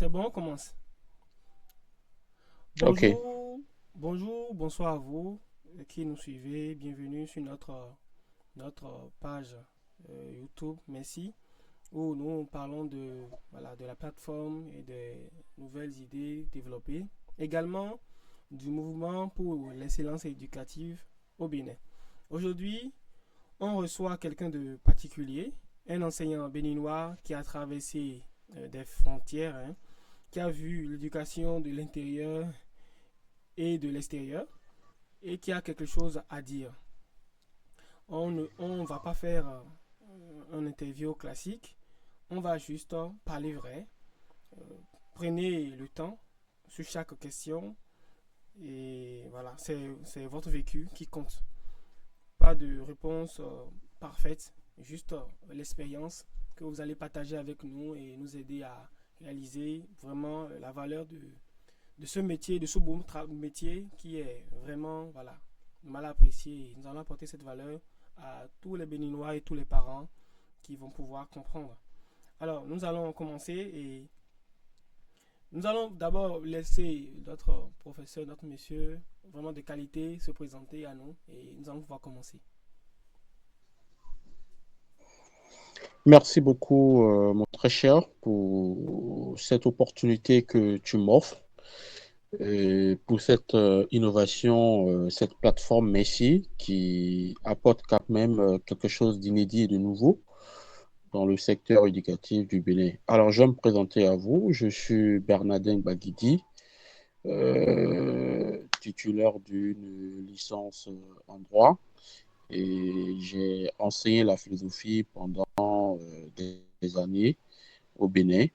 C'est bon, on commence. Ok, Bonjour, bonjour, bonsoir à vous qui nous suivez. Bienvenue sur notre page YouTube. Merci. Où nous parlons de la plateforme et des nouvelles idées développées. Également du mouvement pour l'excellence éducative au Bénin. Aujourd'hui, on reçoit quelqu'un de particulier, un enseignant béninois qui a traversé des frontières, hein, qui a vu l'éducation de l'intérieur et de l'extérieur et qui a quelque chose à dire. On ne va pas faire un interview classique, on va juste parler vrai. Euh, Prenez le temps sur chaque question et voilà, c'est votre vécu qui compte. Pas de réponse parfaite, juste l'expérience que vous allez partager avec nous et nous aider à réaliser vraiment la valeur de ce métier, de ce beau métier qui est vraiment voilà, mal apprécié. Nous allons apporter cette valeur à tous les Béninois et tous les parents qui vont pouvoir comprendre. Alors, nous allons commencer et nous allons d'abord laisser notre professeur, notre monsieur, vraiment de qualité, se présenter à nous et nous allons pouvoir commencer. merci beaucoup, mon très cher, pour cette opportunité que tu m'offres et pour cette innovation, cette plateforme Messi qui apporte quand même quelque chose d'inédit et de nouveau dans le secteur éducatif du Bénin. Alors, je vais me présenter à vous. Je suis Bernardin Baguidi, titulaire d'une licence en droit et j'ai enseigné la philosophie pendant des années au Bénin.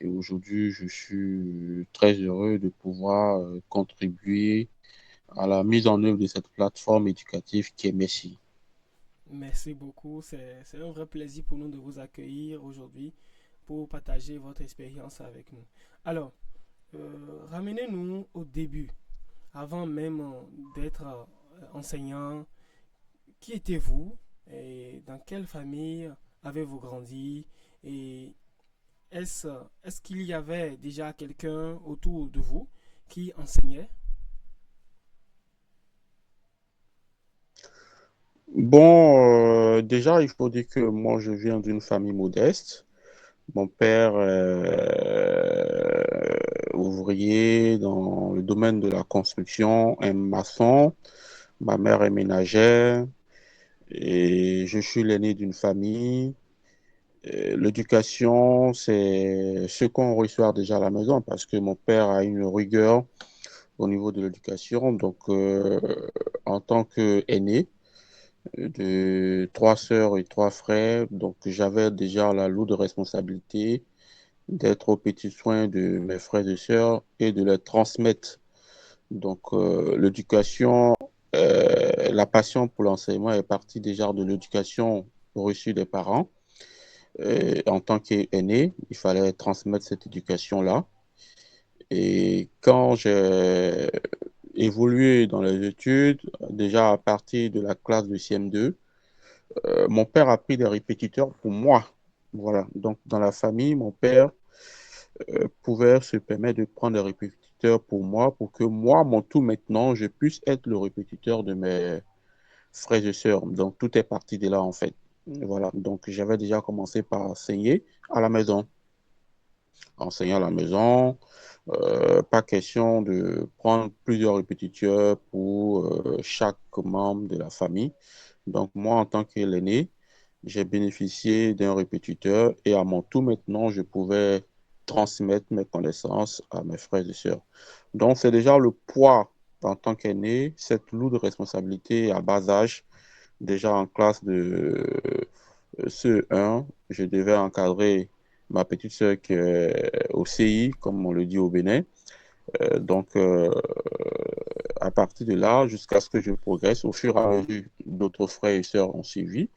Et aujourd'hui, je suis très heureux de pouvoir contribuer à la mise en œuvre de cette plateforme éducative qui est Messi. Merci beaucoup. C'est un vrai plaisir pour nous de vous accueillir aujourd'hui pour partager votre expérience avec nous. Alors, ramenez-nous au début, avant même d'être enseignant. Qui étiez-vous et dans quelle famille avez-vous grandi et est-ce est-ce qu'il y avait déjà quelqu'un autour de vous qui enseignait? Bon, déjà, il faut dire que moi, je viens d'une famille modeste. Mon père ouvrier dans le domaine de la construction, un maçon. Ma mère est ménagère et je suis l'aîné d'une famille. L'éducation, c'est ce qu'on reçoit déjà à la maison parce que mon père a une rigueur au niveau de l'éducation. Donc, en tant qu'aîné de trois sœurs et trois frères, donc j'avais déjà la lourde responsabilité d'être aux petits soins de mes frères et sœurs et de les transmettre. Donc, l'éducation, la passion pour l'enseignement est partie déjà de l'éducation reçue des parents. En tant qu'aîné, il fallait transmettre cette éducation-là. Et quand j'ai évolué dans les études, déjà à partir de la classe de CM2, mon père a pris des répétiteurs pour moi. Voilà. Donc, dans la famille, mon père pouvait se permettre de prendre des répétiteurs pour moi, pour que moi, mon tout maintenant, je puisse être le répétiteur de mes frères et sœurs. Donc, tout est parti de là, en fait. Voilà. Donc, j'avais déjà commencé par enseigner à la maison. Enseigner à la maison, pas question de prendre plusieurs répétiteurs pour chaque membre de la famille. Donc, moi, en tant que l'aîné, j'ai bénéficié d'un répétiteur et à mon tour maintenant, je pouvais transmettre mes connaissances à mes frères et sœurs. Donc, c'est déjà le poids en tant qu'aîné, cette lourde responsabilité à bas âge, déjà en classe de CE1, je devais encadrer ma petite sœur qui est au CI, comme on le dit au Bénin. Donc, à partir de là, jusqu'à ce que je progresse, au fur et à mesure, d'autres frères et sœurs ont suivi.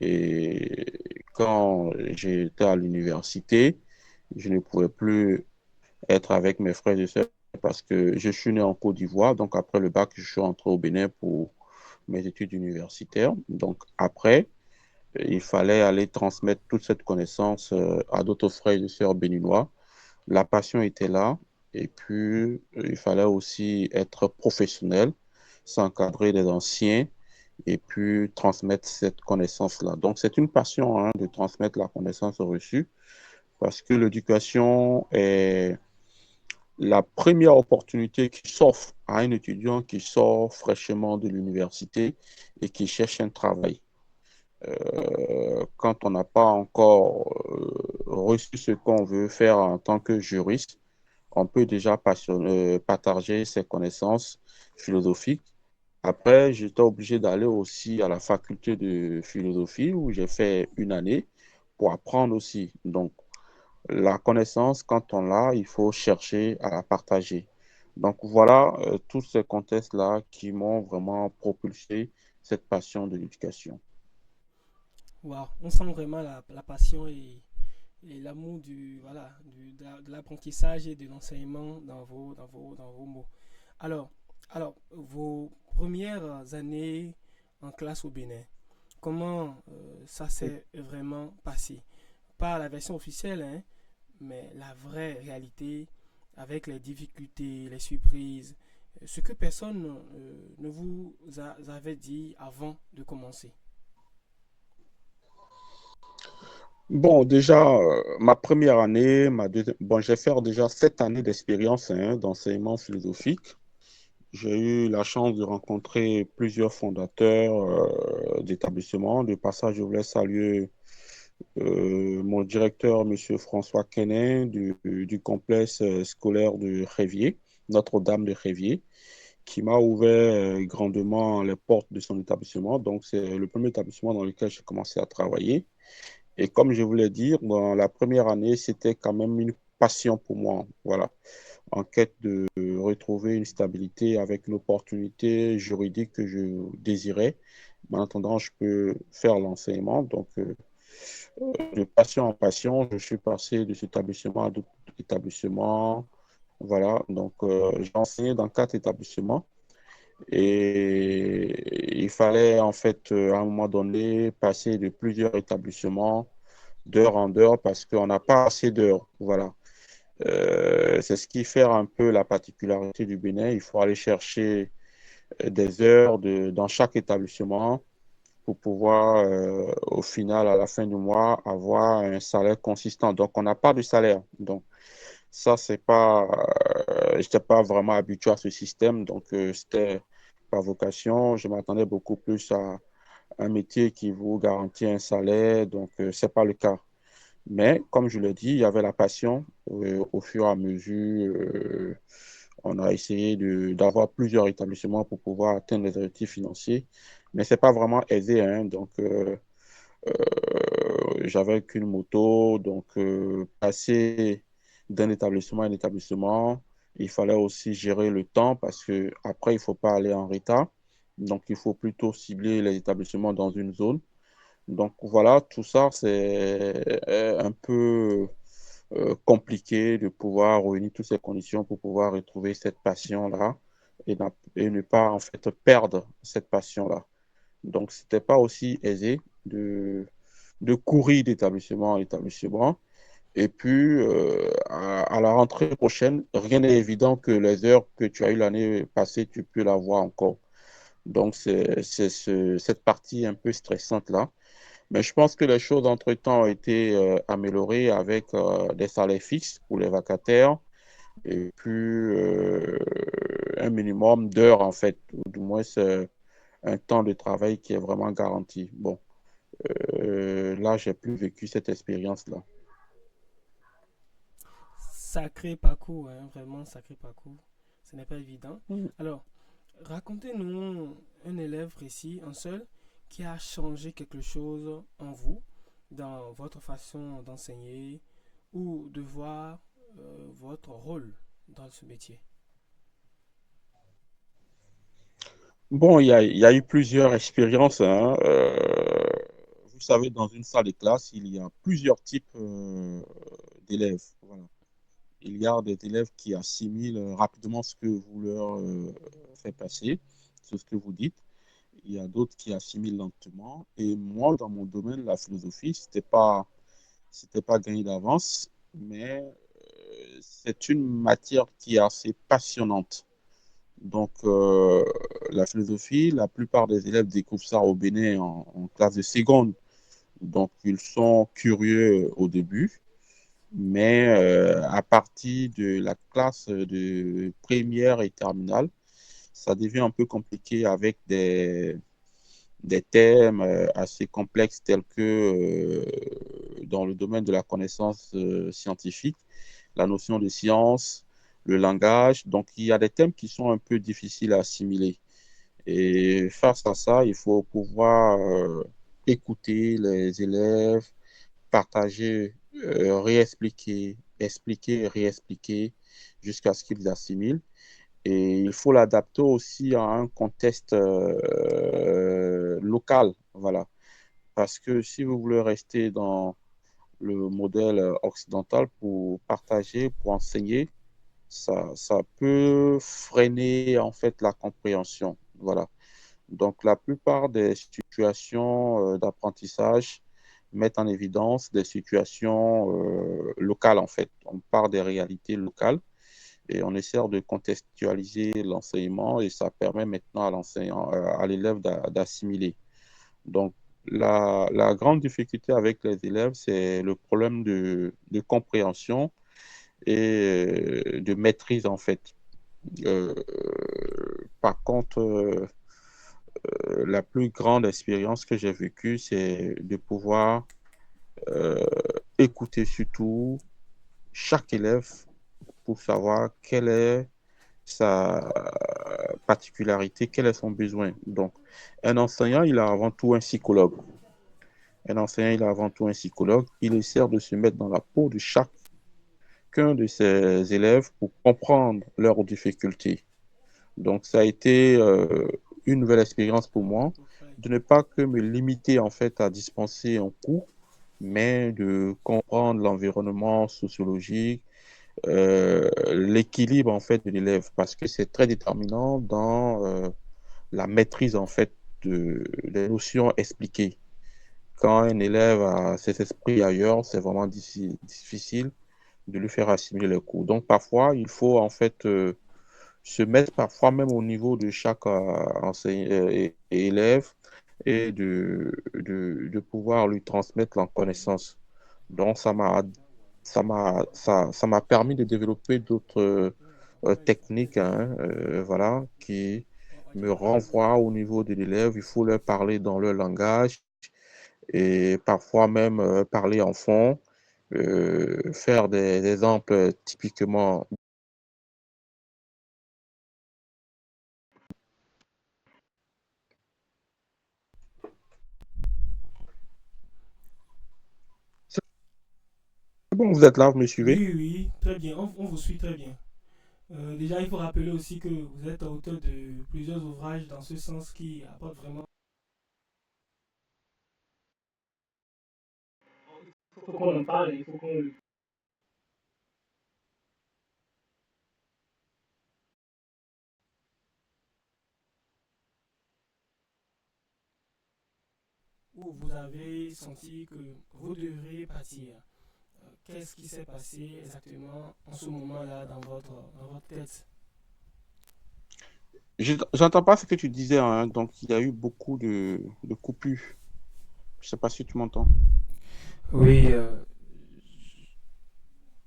Et quand j'étais à l'université, je ne pouvais plus être avec mes frères et sœurs parce que je suis né en Côte d'Ivoire. Donc, après le bac, je suis rentré au Bénin pour mes études universitaires. Donc, après, il fallait aller transmettre toute cette connaissance à d'autres frères et sœurs béninois. La passion était là. Et puis, il fallait aussi être professionnel, s'encadrer des anciens et puis transmettre cette connaissance-là. Donc, c'est une passion hein, de transmettre la connaissance reçue parce que l'éducation est la première opportunité qui s'offre à un étudiant qui sort fraîchement de l'université et qui cherche un travail. Quand on n'a pas encore reçu ce qu'on veut faire en tant que juriste, on peut déjà partager ses connaissances philosophiques. Après, j'étais obligé d'aller aussi à la faculté de philosophie où j'ai fait une année pour apprendre aussi. Donc, la connaissance, quand on l'a, il faut chercher à la partager. Donc, voilà tous ces contextes-là qui m'ont vraiment propulsé cette passion de l'éducation. Wow, on sent vraiment la passion et l'amour voilà, de l'apprentissage et de l'enseignement dans vos mots. Alors, vos premières années en classe au Bénin, comment ça s'est vraiment passé? Pas la version officielle, hein, mais la vraie réalité avec les difficultés, les surprises, ce que personne ne vous avait dit avant de commencer. Bon, déjà, ma première année, bon, j'ai fait déjà 7 années d'expérience hein, d'enseignement philosophique. J'ai eu la chance de rencontrer plusieurs fondateurs d'établissements. De passage, je voulais saluer mon directeur, M. François Quesnay, du complexe scolaire de Révier, Notre-Dame de Révier, qui m'a ouvert grandement les portes de son établissement. Donc, c'est le premier établissement dans lequel j'ai commencé à travailler. Et comme je voulais dire, dans la première année, c'était quand même une passion pour moi. Voilà, en quête de retrouver une stabilité avec une opportunité juridique que je désirais. Mais en attendant, je peux faire l'enseignement. Donc, de passion en passion, je suis passé de cet établissement à d'autres établissements. Voilà, donc j'ai enseigné dans 4 établissements et il fallait en fait à un moment donné passer de plusieurs établissements d'heure en heure parce qu'on n'a pas assez d'heures. Voilà. C'est ce qui fait un peu la particularité du Bénin. Il faut aller chercher des heures dans chaque établissement pour pouvoir, au final, à la fin du mois, avoir un salaire consistant. Donc, on n'a pas de salaire. Donc, ça, c'est pas, je n'étais pas vraiment habitué à ce système. Donc, c'était par vocation. Je m'attendais beaucoup plus à un métier qui vous garantit un salaire. Donc, ce n'est pas le cas. Mais, comme je l'ai dit, il y avait la passion. Au fur et à mesure, on a essayé d'avoir plusieurs établissements pour pouvoir atteindre les objectifs financiers. Mais ce n'est pas vraiment aisé. Hein. Donc, j'avais qu'une moto. Donc, passer d'un établissement à un établissement, il fallait aussi gérer le temps parce que après, il ne faut pas aller en retard. Donc, il faut plutôt cibler les établissements dans une zone. Donc voilà, tout ça, c'est un peu compliqué de pouvoir réunir toutes ces conditions pour pouvoir retrouver cette passion-là et ne pas en fait perdre cette passion-là. Donc, c'était pas aussi aisé de courir d'établissement en établissement. Et puis, à la rentrée prochaine, rien n'est évident que les heures que tu as eues l'année passée, tu peux l'avoir encore. Donc, c'est cette partie un peu stressante-là. Mais je pense que les choses, entre-temps, ont été améliorées avec des salaires fixes pour les vacataires et puis un minimum d'heures, en fait, ou du moins c'est un temps de travail qui est vraiment garanti. Bon, là, j'ai plus vécu cette expérience-là. Sacré parcours, hein, vraiment sacré parcours. Ce n'est pas évident. Mm. Alors, racontez-nous un élève précis, un seul, qui a changé quelque chose en vous, dans votre façon d'enseigner ou de voir votre rôle dans ce métier. Bon, il y a eu plusieurs expériences. Hein. Vous savez, dans une salle de classe, il y a plusieurs types d'élèves. Voilà. Il y a des élèves qui assimilent rapidement ce que vous leur faites passer, c'est ce que vous dites. Il y a d'autres qui assimilent lentement. Et moi, dans mon domaine, la philosophie, c'était pas gagné d'avance, mais c'est une matière qui est assez passionnante. Donc, la philosophie, la plupart des élèves découvrent ça au Bénin en classe de seconde. Donc, ils sont curieux au début, mais à partir de la classe de première et terminale, ça devient un peu compliqué avec des thèmes assez complexes tels que dans le domaine de la connaissance scientifique, la notion de science, le langage. Donc, il y a des thèmes qui sont un peu difficiles à assimiler. Et face à ça, il faut pouvoir écouter les élèves, partager, réexpliquer, expliquer et réexpliquer jusqu'à ce qu'ils assimilent. Et il faut l'adapter aussi à un contexte local, voilà. Parce que si vous voulez rester dans le modèle occidental pour partager, pour enseigner, ça peut freiner en fait la compréhension, voilà. Donc la plupart des situations d'apprentissage mettent en évidence des situations locales en fait. On part des réalités locales et on essaie de contextualiser l'enseignement et ça permet maintenant à l'enseignant, à l'élève d'assimiler. Donc, la grande difficulté avec les élèves, c'est le problème de compréhension et de maîtrise, en fait. Euh, Par contre, la plus grande expérience que j'ai vécue, c'est de pouvoir euh, écouter surtout chaque élève pour savoir quelle est sa particularité, quel est son besoin. Donc, un enseignant, il a avant tout un psychologue. Un enseignant, il a avant tout un psychologue. Il essaie de se mettre dans la peau de chacun de ses élèves pour comprendre leurs difficultés. Donc, ça a été une nouvelle expérience pour moi de ne pas que me limiter en fait à dispenser un cours, mais de comprendre l'environnement sociologique, l'équilibre en fait de l'élève, parce que c'est très déterminant dans la maîtrise en fait des notions expliquées. Quand un élève a ses esprits ailleurs, c'est vraiment difficile de lui faire assimiler les cours. Donc parfois, il faut en fait se mettre parfois même au niveau de chaque et élève et de pouvoir lui transmettre la connaissance. Donc ça m'a permis de développer d'autres techniques, hein, voilà, qui me renvoient au niveau de l'élève. Il faut leur parler dans leur langage et parfois même parler en fond, faire des exemples typiquement. C'est bon, vous êtes là, vous me suivez? Oui, oui, très bien, on vous suit très bien. Déjà, il faut rappeler aussi que vous êtes auteur de plusieurs ouvrages dans ce sens qui apportent vraiment. Il faut qu'on en parle, il faut qu'on. Où vous avez senti que vous devriez partir. Qu'est-ce qui s'est passé exactement en ce moment-là dans votre tête? J'entends pas ce que tu disais, hein, donc il y a eu beaucoup de coupures. Je sais pas si tu m'entends. Oui,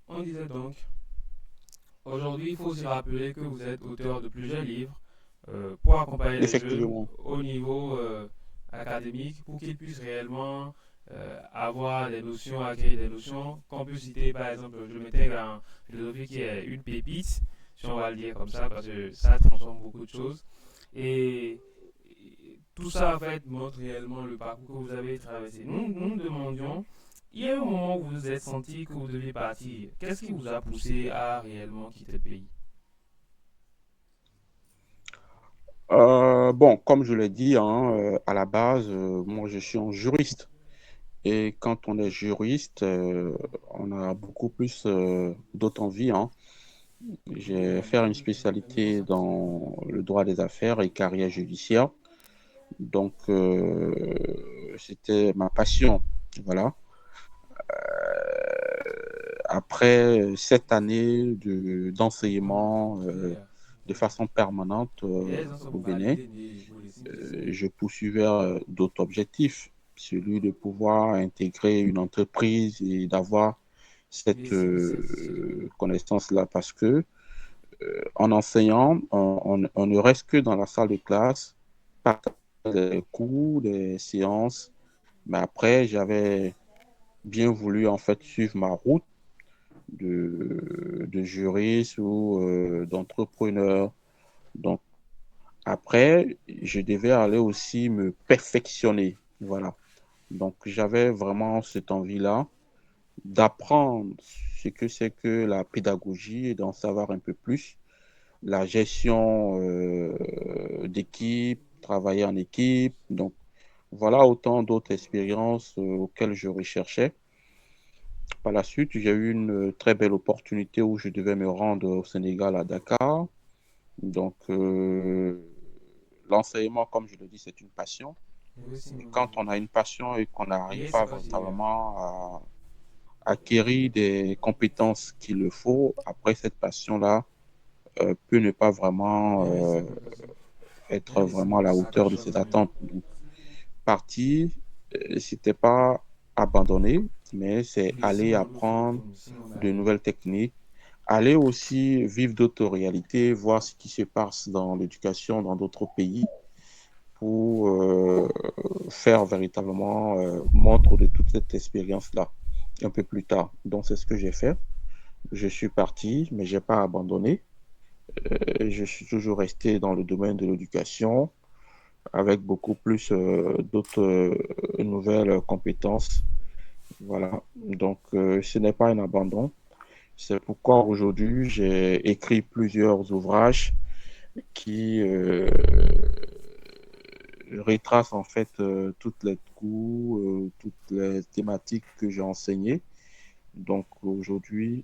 on disait donc, aujourd'hui, il faut se rappeler que vous êtes auteur de plusieurs livres pour accompagner les jeunes Effectivement. au niveau académique, pour qu'ils puissent réellement avoir des notions, acquérir des notions, qu'on peut citer par exemple, je le mettais en philosophie qui est une pépite, si on va le dire comme ça, parce que ça transforme beaucoup de choses. Et tout ça en fait montre réellement le parcours que vous avez traversé. Nous demandions, il y a un moment où vous vous êtes senti que vous deviez partir. Qu'est-ce qui vous a poussé à réellement quitter le pays? Bon, comme je l'ai dit, hein, à la base, moi je suis un juriste. Et quand on est juriste, on a beaucoup plus d'autres envies, hein. J'ai fait une spécialité dans le droit des affaires et carrière judiciaire. Donc, c'était ma passion. Voilà. après 7 années d'enseignement Yeah. de façon permanente Yes, on s'en au va Bénin, aller ni pour les signes. je poursuivais d'autres objectifs, celui de pouvoir intégrer une entreprise et d'avoir cette connaissance-là, parce que en enseignant, on ne reste que dans la salle de classe, partager des cours, des séances, mais après, j'avais bien voulu en fait suivre ma route de juriste ou d'entrepreneur. Donc, après, je devais aller aussi me perfectionner. Voilà. Donc, j'avais vraiment cette envie-là d'apprendre ce que c'est que la pédagogie et d'en savoir un peu plus. La gestion d'équipe, travailler en équipe. Donc, voilà autant d'autres expériences auxquelles je recherchais. Par la suite, j'ai eu une très belle opportunité où je devais me rendre au Sénégal, à Dakar. Donc, l'enseignement, comme je le dis, c'est une passion. Oui, si, Et quand on a une passion et qu'on n'arrive yes, pas c'est pas si. véritablement à acquérir des compétences qu'il le faut, après cette passion-là peut ne pas vraiment Oui, c'est pas si. être vraiment à la hauteur de ses attentes. Donc, partir, c'était pas abandonner, mais c'est aller apprendre de nouvelles techniques, aller aussi vivre d'autres réalités, voir ce qui se passe dans l'éducation dans d'autres pays pour faire véritablement montre de toute cette expérience-là un peu plus tard. Donc, c'est ce que j'ai fait. Je suis parti, mais je n'ai pas abandonné. Je suis toujours resté dans le domaine de l'éducation avec beaucoup plus d'autres nouvelles compétences. Voilà. Donc, ce n'est pas un abandon. C'est pourquoi aujourd'hui, j'ai écrit plusieurs ouvrages qui retracent en fait toutes les cours, toutes les thématiques que j'ai enseignées. Donc, aujourd'hui,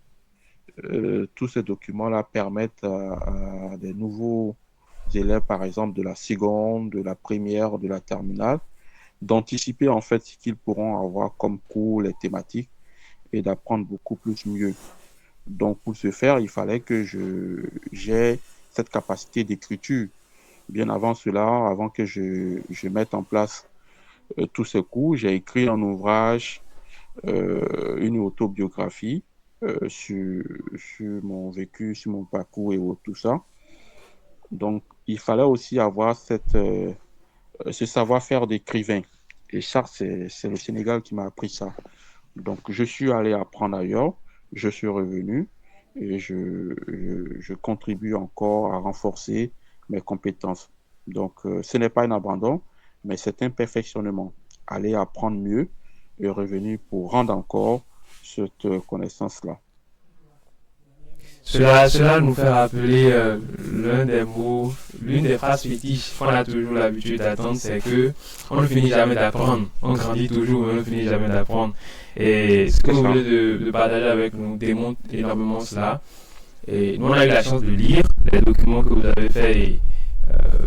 tous ces documents-là permettent à des nouveaux élèves, par exemple de la seconde, de la première, de la terminale, d'anticiper en fait ce qu'ils pourront avoir comme cours, les thématiques, et d'apprendre beaucoup plus mieux. Donc, pour ce faire, il fallait que j'ai cette capacité d'écriture. Bien avant cela, avant que je mette en place tous ces cours, j'ai écrit un ouvrage, une autobiographie sur mon vécu, sur mon parcours et tout ça. Donc, il fallait aussi avoir ce savoir-faire d'écrivain. Et ça, c'est le Sénégal qui m'a appris ça. Donc, je suis allé apprendre ailleurs, je suis revenu et je contribue encore à renforcer mes compétences. Donc, ce n'est pas un abandon, mais c'est un perfectionnement. Aller apprendre mieux et revenir pour rendre encore cette connaissance-là. Cela nous fait rappeler l'un des mots, l'une des phrases fétiches qu'on a toujours l'habitude d'attendre, c'est que on ne finit jamais d'apprendre. On grandit toujours, mais on ne finit jamais d'apprendre. Et ce que C'est vous ça. venez de partager avec nous démontre énormément cela. Et nous, on a eu la chance de lire les documents que vous avez faits. Et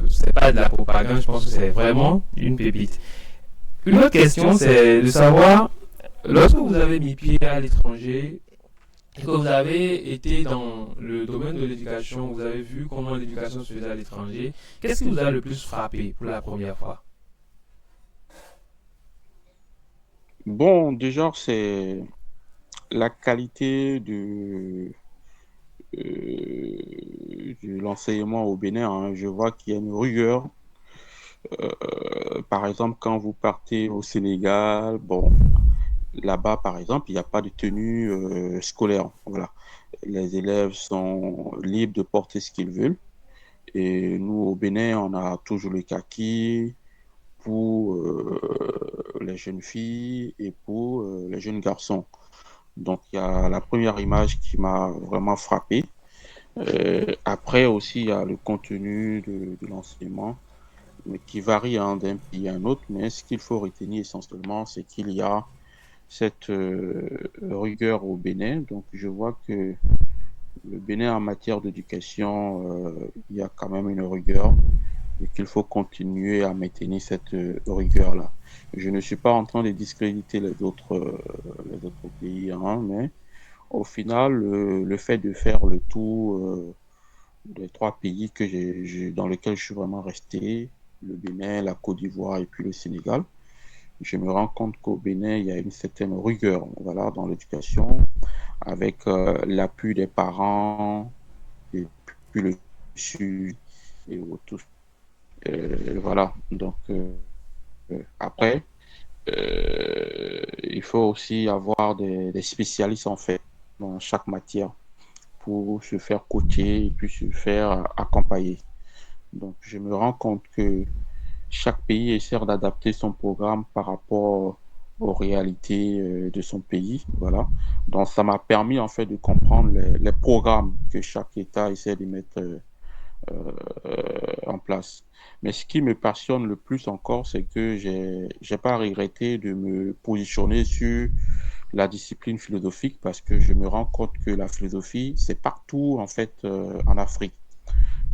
c'est pas de la propagande, je pense que c'est vraiment une pépite. Une autre question, c'est de savoir, lorsque vous avez mis pied à l'étranger, et que vous avez été dans le domaine de l'éducation, vous avez vu comment l'éducation se faisait à l'étranger, qu'est-ce qui vous a le plus frappé pour la première fois? Bon, déjà, c'est la qualité de l'enseignement au Bénin, hein. Je vois qu'il y a une rigueur. Par exemple, quand vous partez au Sénégal, bon, là-bas, par exemple, il n'y a pas de tenue scolaire. Voilà. Les élèves sont libres de porter ce qu'ils veulent. Et nous, au Bénin, on a toujours le kaki pour les jeunes filles et pour les jeunes garçons. Donc, il y a la première image qui m'a vraiment frappé. Après aussi, il y a le contenu de l'enseignement, mais qui varie hein, d'un pays à un autre. Mais ce qu'il faut retenir essentiellement, c'est qu'il y a cette rigueur au Bénin. Donc, je vois que le Bénin, en matière d'éducation, il y a quand même une rigueur et qu'il faut continuer à maintenir cette rigueur-là. Je ne suis pas en train de discréditer les autres pays, hein, mais Au final, le fait de faire le tour des trois pays dans lesquels je suis vraiment resté, le Bénin, la Côte d'Ivoire et puis le Sénégal, je me rends compte qu'au Bénin, il y a une certaine rigueur, voilà, dans l'éducation, avec l'appui des parents et puis le suivi et tout. Voilà. Donc après, il faut aussi avoir des spécialistes en fait dans chaque matière pour se faire coacher et puis se faire accompagner. Donc je me rends compte que chaque pays essaie d'adapter son programme par rapport aux réalités de son pays. Voilà. Donc, ça m'a permis en fait de comprendre les programmes que chaque État essaie de mettre en place. Mais ce qui me passionne le plus encore, c'est que j'ai pas regretté de me positionner sur la discipline philosophique parce que je me rends compte que la philosophie, c'est partout en fait en Afrique.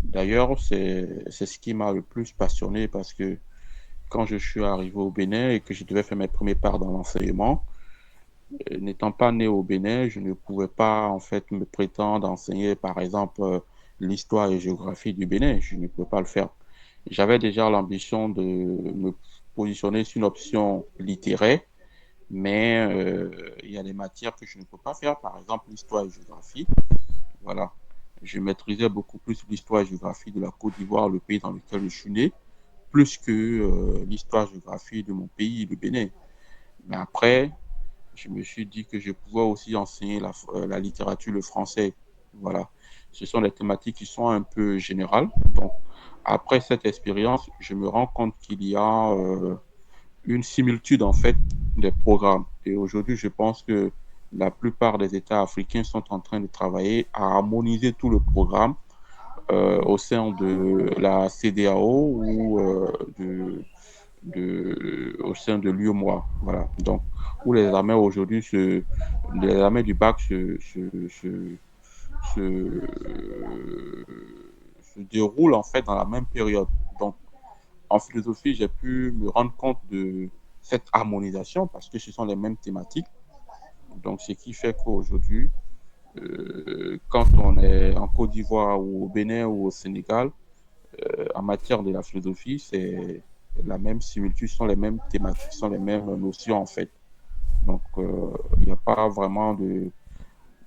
D'ailleurs, c'est ce qui m'a le plus passionné parce que quand je suis arrivé au Bénin et que je devais faire mes premiers pas dans l'enseignement, n'étant pas né au Bénin, je ne pouvais pas en fait me prétendre enseigner par exemple l'histoire et géographie du Bénin. Je ne pouvais pas le faire. J'avais déjà l'ambition de me positionner sur une option littéraire, mais il y a des matières que je ne peux pas faire, par exemple l'histoire et géographie. Voilà. Je maîtrisais beaucoup plus l'histoire et géographie de la Côte d'Ivoire, le pays dans lequel je suis né, plus que l'histoire-géographie de mon pays, le Bénin. Mais après, je me suis dit que je pouvais aussi enseigner la littérature, le français. Voilà. Ce sont des thématiques qui sont un peu générales. Donc, après cette expérience, je me rends compte qu'il y a une similitude en fait des programmes. Et aujourd'hui, je pense que la plupart des États africains sont en train de travailler à harmoniser tout le programme au sein de la CEDEAO ou au sein de l'UEMOA. Voilà. Donc, où les armées du bac se, se déroulent en fait dans la même période. Donc, en philosophie, j'ai pu me rendre compte de cette harmonisation parce que ce sont les mêmes thématiques. Donc, ce qui fait qu'aujourd'hui, quand on est en Côte d'Ivoire ou au Bénin ou au Sénégal, en matière de la philosophie, c'est la même similitude, sont les mêmes thématiques, sont les mêmes notions en fait. Donc, il n'y a pas vraiment de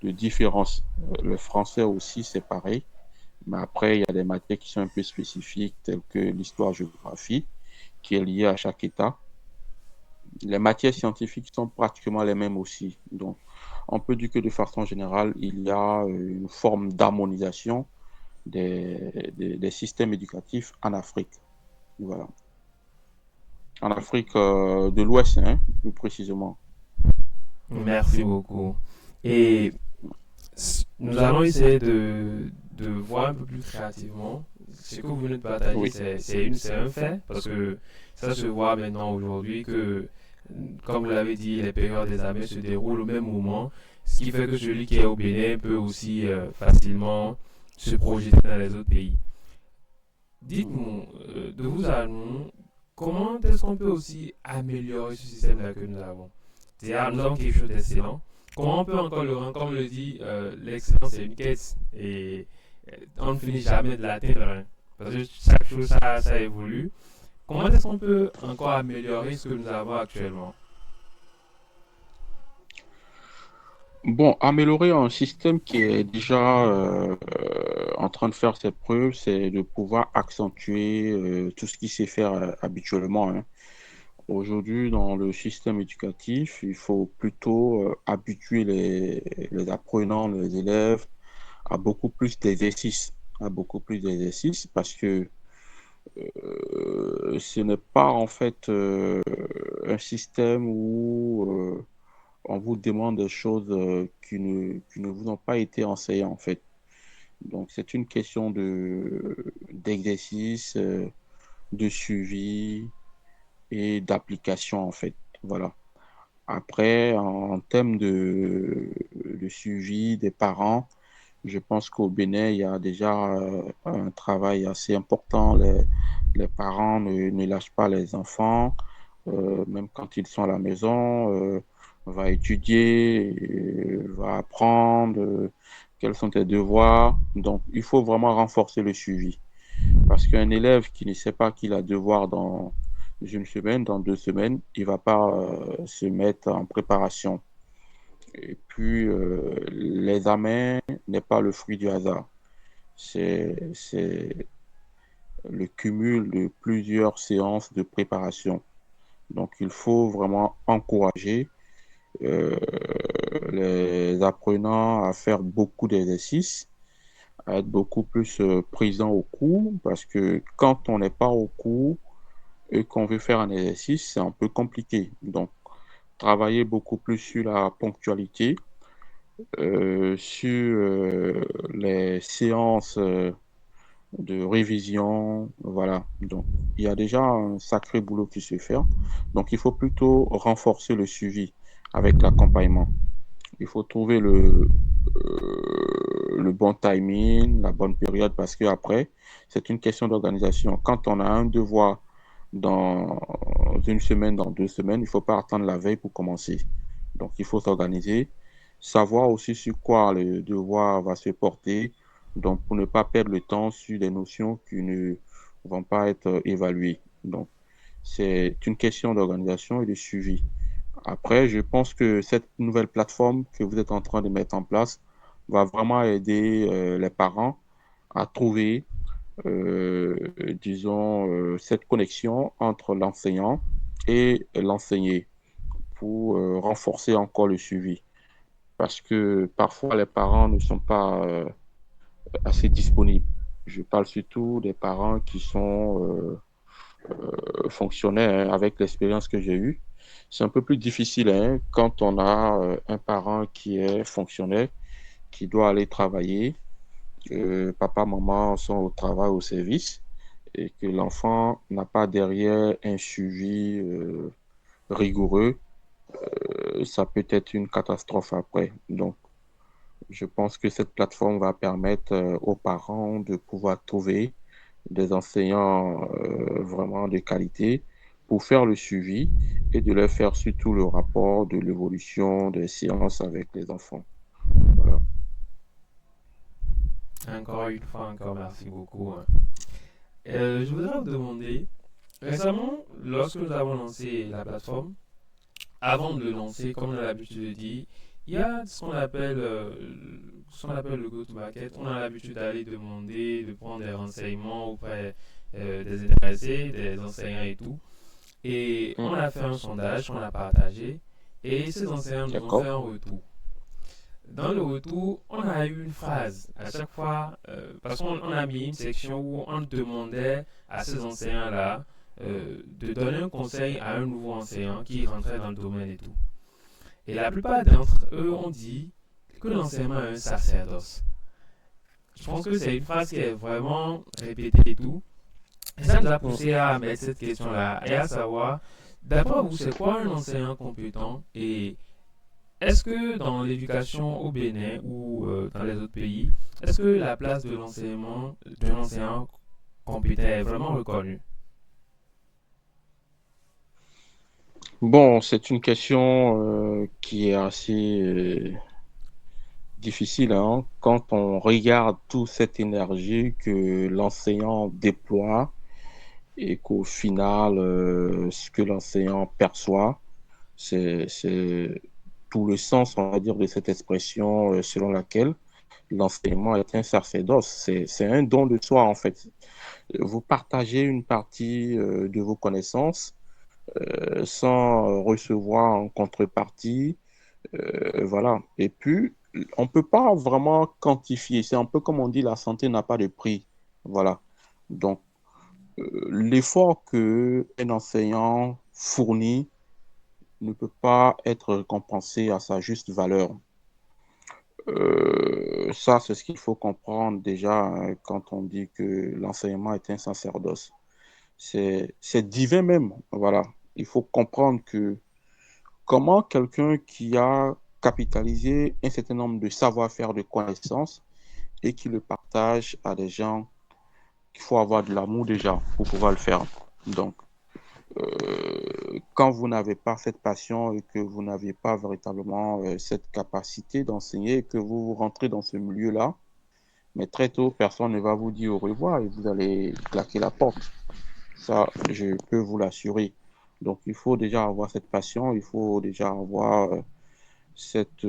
différence. Le français aussi, c'est pareil. Mais après, il y a des matières qui sont un peu spécifiques, telles que l'histoire-géographie, qui est liée à chaque État. Les matières scientifiques sont pratiquement les mêmes aussi. Donc, on peut dire que de façon générale, il y a une forme d'harmonisation des systèmes éducatifs en Afrique. Voilà. En Afrique de l'Ouest, hein, plus précisément. Merci beaucoup. Et nous allons essayer de voir un peu plus créativement. Ce que vous venez de partager, Oui. c'est un fait, parce que ça se voit maintenant aujourd'hui que, comme vous l'avez dit, les périodes des armées se déroulent au même moment, ce qui fait que celui qui est au Bénin peut aussi facilement se projeter dans les autres pays. Dites-nous, de vous à nous, comment est-ce qu'on peut aussi améliorer ce système-là que nous avons? C'est-à-dire, nous avons quelque chose d'excellent. Comment on peut encore le rendre? Comme le dit, l'excellence c'est une quête et on ne finit jamais de l'atteindre, hein. Parce que chaque chose, ça évolue. Comment est-ce qu'on peut encore améliorer ce que nous avons actuellement? Bon, améliorer un système qui est déjà en train de faire ses preuves, c'est de pouvoir accentuer tout ce qui sait faire habituellement, hein. Aujourd'hui, dans le système éducatif, il faut plutôt habituer les apprenants, les élèves à beaucoup plus d'exercices, parce que ce n'est pas en fait un système où on vous demande des choses qui ne vous ont pas été enseignées en fait. Donc c'est une question d'exercice, de suivi et d'application en fait. Voilà. Après, en termes de suivi des parents, je pense qu'au Bénin, il y a déjà un travail assez important. Les parents ne lâchent pas les enfants, même quand ils sont à la maison. va étudier, va apprendre, quels sont tes devoirs. Donc, il faut vraiment renforcer le suivi. Parce qu'un élève qui ne sait pas qu'il a devoir dans une semaine, dans 2 semaines, il ne va pas se mettre en préparation. Et puis, l'examen n'est pas le fruit du hasard. C'est le cumul de plusieurs séances de préparation. Donc, il faut vraiment encourager euh, les apprenants à faire beaucoup d'exercices, à être beaucoup plus présents au cours, parce que quand on n'est pas au cours et qu'on veut faire un exercice, c'est un peu compliqué. Donc, travailler beaucoup plus sur la ponctualité, sur les séances de révision, voilà. Donc, il y a déjà un sacré boulot qui se fait. Donc, il faut plutôt renforcer le suivi avec l'accompagnement. Il faut trouver le bon timing, la bonne période, parce que après, c'est une question d'organisation. Quand on a un devoir dans une semaine, dans 2 semaines, il ne faut pas attendre la veille pour commencer. Donc, il faut s'organiser, savoir aussi sur quoi le devoir va se porter, donc pour ne pas perdre le temps sur des notions qui ne vont pas être évaluées. Donc, c'est une question d'organisation et de suivi. Après, je pense que cette nouvelle plateforme que vous êtes en train de mettre en place va vraiment aider les parents à trouver, euh, disons, cette connexion entre l'enseignant et l'enseigné pour renforcer encore le suivi. Parce que parfois, les parents ne sont pas assez disponibles. Je parle surtout des parents qui sont fonctionnaires, hein, avec l'expérience que j'ai eue. C'est un peu plus difficile, hein, quand on a un parent qui est fonctionnaire, qui doit aller travailler, papa, maman sont au travail, au service, et que l'enfant n'a pas derrière un suivi rigoureux. Ça peut être une catastrophe après. Donc, je pense que cette plateforme va permettre aux parents de pouvoir trouver des enseignants vraiment de qualité pour faire le suivi et de leur faire surtout le rapport de l'évolution des séances avec les enfants. Voilà. Encore une fois, encore merci beaucoup, hein. Je voudrais vous demander, récemment, lorsque nous avons lancé la plateforme, avant de le lancer, comme on a l'habitude de dire, il y a ce qu'on appelle le go-to-market. On a l'habitude d'aller demander, de prendre des renseignements auprès des intéressés, des enseignants et tout. Et on Mm. a fait un sondage qu'on a partagé et ces enseignants nous ont fait D'accord. un retour. Dans le retour, on a eu une phrase à chaque fois, parce qu'on a mis une section où on demandait à ces enseignants-là de donner un conseil à un nouveau enseignant qui rentrait dans le domaine et tout. Et la plupart d'entre eux ont dit que l'enseignement est un sacerdoce. Je pense que c'est une phrase qui est vraiment répétée et tout. Et ça nous a Mm. poussé à mettre cette question-là et à savoir, d'après vous, c'est quoi un enseignant compétent et est-ce que dans l'éducation au Bénin ou dans les autres pays, est-ce que la place de l'enseignement d'un enseignant compétent est vraiment reconnue? Bon, c'est une question qui est assez difficile, hein, quand on regarde toute cette énergie que l'enseignant déploie et qu'au final, ce que l'enseignant perçoit, c'est tout le sens, on va dire, de cette expression selon laquelle l'enseignement est un sacerdoce. C'est un don de soi, en fait. Vous partagez une partie de vos connaissances sans recevoir en contrepartie. Voilà. Et puis, on ne peut pas vraiment quantifier. C'est un peu comme on dit, la santé n'a pas de prix. Voilà. Donc, l'effort qu'un enseignant fournit ne peut pas être récompensé à sa juste valeur. Ça, c'est ce qu'il faut comprendre déjà, hein, quand on dit que l'enseignement est un sacerdoce. C'est divin même. Voilà. Il faut comprendre que comment quelqu'un qui a capitalisé un certain nombre de savoir-faire, de connaissances et qui le partage à des gens, qu'il faut avoir de l'amour déjà pour pouvoir le faire. Donc, quand vous n'avez pas cette passion et que vous n'avez pas véritablement cette capacité d'enseigner et que vous rentrez dans ce milieu-là, mais très tôt, personne ne va vous dire au revoir et vous allez claquer la porte. Ça, je peux vous l'assurer. Donc, il faut déjà avoir cette passion, il faut déjà avoir cette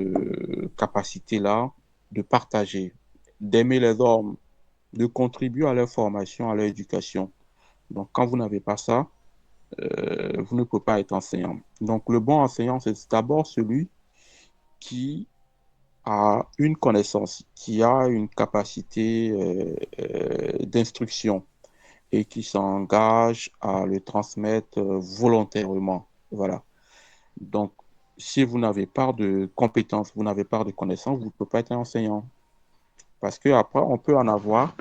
capacité-là de partager, d'aimer les hommes, de contribuer à leur formation, à leur éducation. Donc, quand vous n'avez pas ça, vous ne pouvez pas être enseignant. Donc, le bon enseignant, c'est d'abord celui qui a une connaissance, qui a une capacité d'instruction et qui s'engage à le transmettre volontairement. Voilà. Donc, si vous n'avez pas de compétences, vous n'avez pas de connaissances, vous ne pouvez pas être un enseignant. Parce qu'après, on peut en avoir,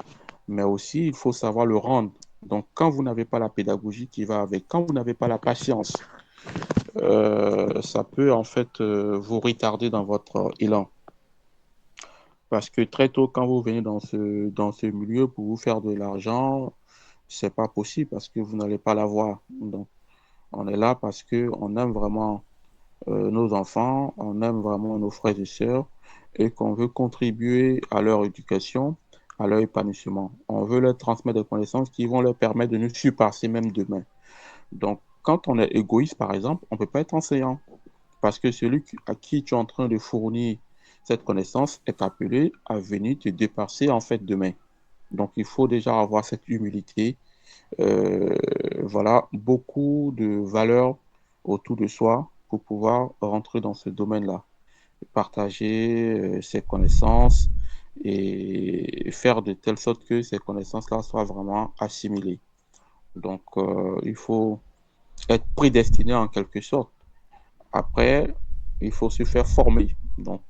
mais aussi, il faut savoir le rendre. Donc, quand vous n'avez pas la pédagogie qui va avec, quand vous n'avez pas la patience, ça peut en fait vous retarder dans votre élan. Parce que très tôt, quand vous venez dans ce milieu pour vous faire de l'argent, c'est pas possible parce que vous n'allez pas l'avoir. Donc, on est là parce qu'on aime vraiment nos enfants, on aime vraiment nos frères et sœurs et qu'on veut contribuer à leur éducation, à leur épanouissement. On veut leur transmettre des connaissances qui vont leur permettre de nous surpasser même demain. Donc, quand on est égoïste, par exemple, on ne peut pas être enseignant parce que celui à qui tu es en train de fournir cette connaissance est appelé à venir te dépasser en fait demain. Donc, il faut déjà avoir cette humilité. Voilà, beaucoup de valeurs autour de soi pour pouvoir rentrer dans ce domaine-là, partager ses connaissances et faire de telle sorte que ces connaissances-là soient vraiment assimilées. Donc, il faut être prédestiné en quelque sorte. Après, il faut se faire former. Donc,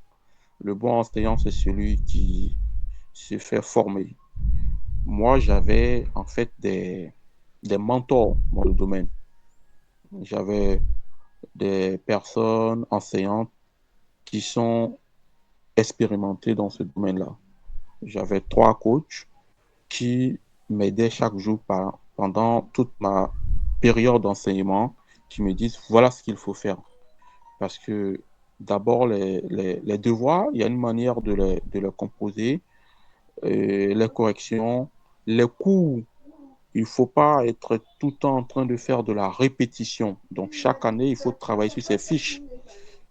le bon enseignant, c'est celui qui se fait former. Moi, j'avais en fait des mentors dans le domaine. J'avais des personnes enseignantes qui sont expérimentées dans ce domaine-là. J'avais 3 coachs qui m'aidaient chaque jour pendant toute ma période d'enseignement, qui me disent voilà ce qu'il faut faire. Parce que d'abord, les devoirs, il y a une manière de les composer, les corrections, les cours. Il ne faut pas être tout le temps en train de faire de la répétition. Donc, chaque année, il faut travailler sur ses fiches.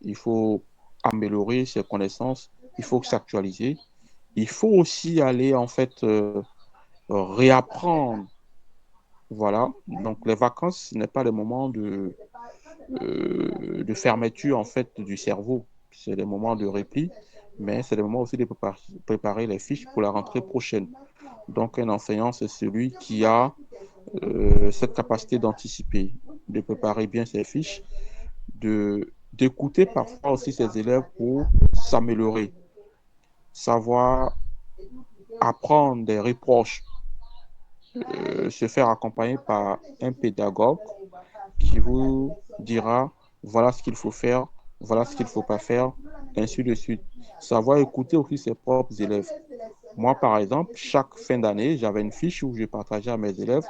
Il faut améliorer ses connaissances. Il faut s'actualiser. Il faut aussi aller, en fait, réapprendre. Voilà. Donc, les vacances, ce n'est pas le moment de fermeture, en fait, du cerveau. C'est des moments de répit, mais c'est le moment aussi de préparer les fiches pour la rentrée prochaine. Donc, un enseignant, c'est celui qui a cette capacité d'anticiper, de préparer bien ses fiches, d'écouter parfois aussi ses élèves pour s'améliorer, savoir apprendre des reproches, se faire accompagner par un pédagogue qui vous dira voilà ce qu'il faut faire, voilà ce qu'il ne faut pas faire, ainsi de suite. Savoir écouter aussi ses propres élèves. Moi, par exemple, chaque fin d'année, j'avais une fiche où je partageais à mes élèves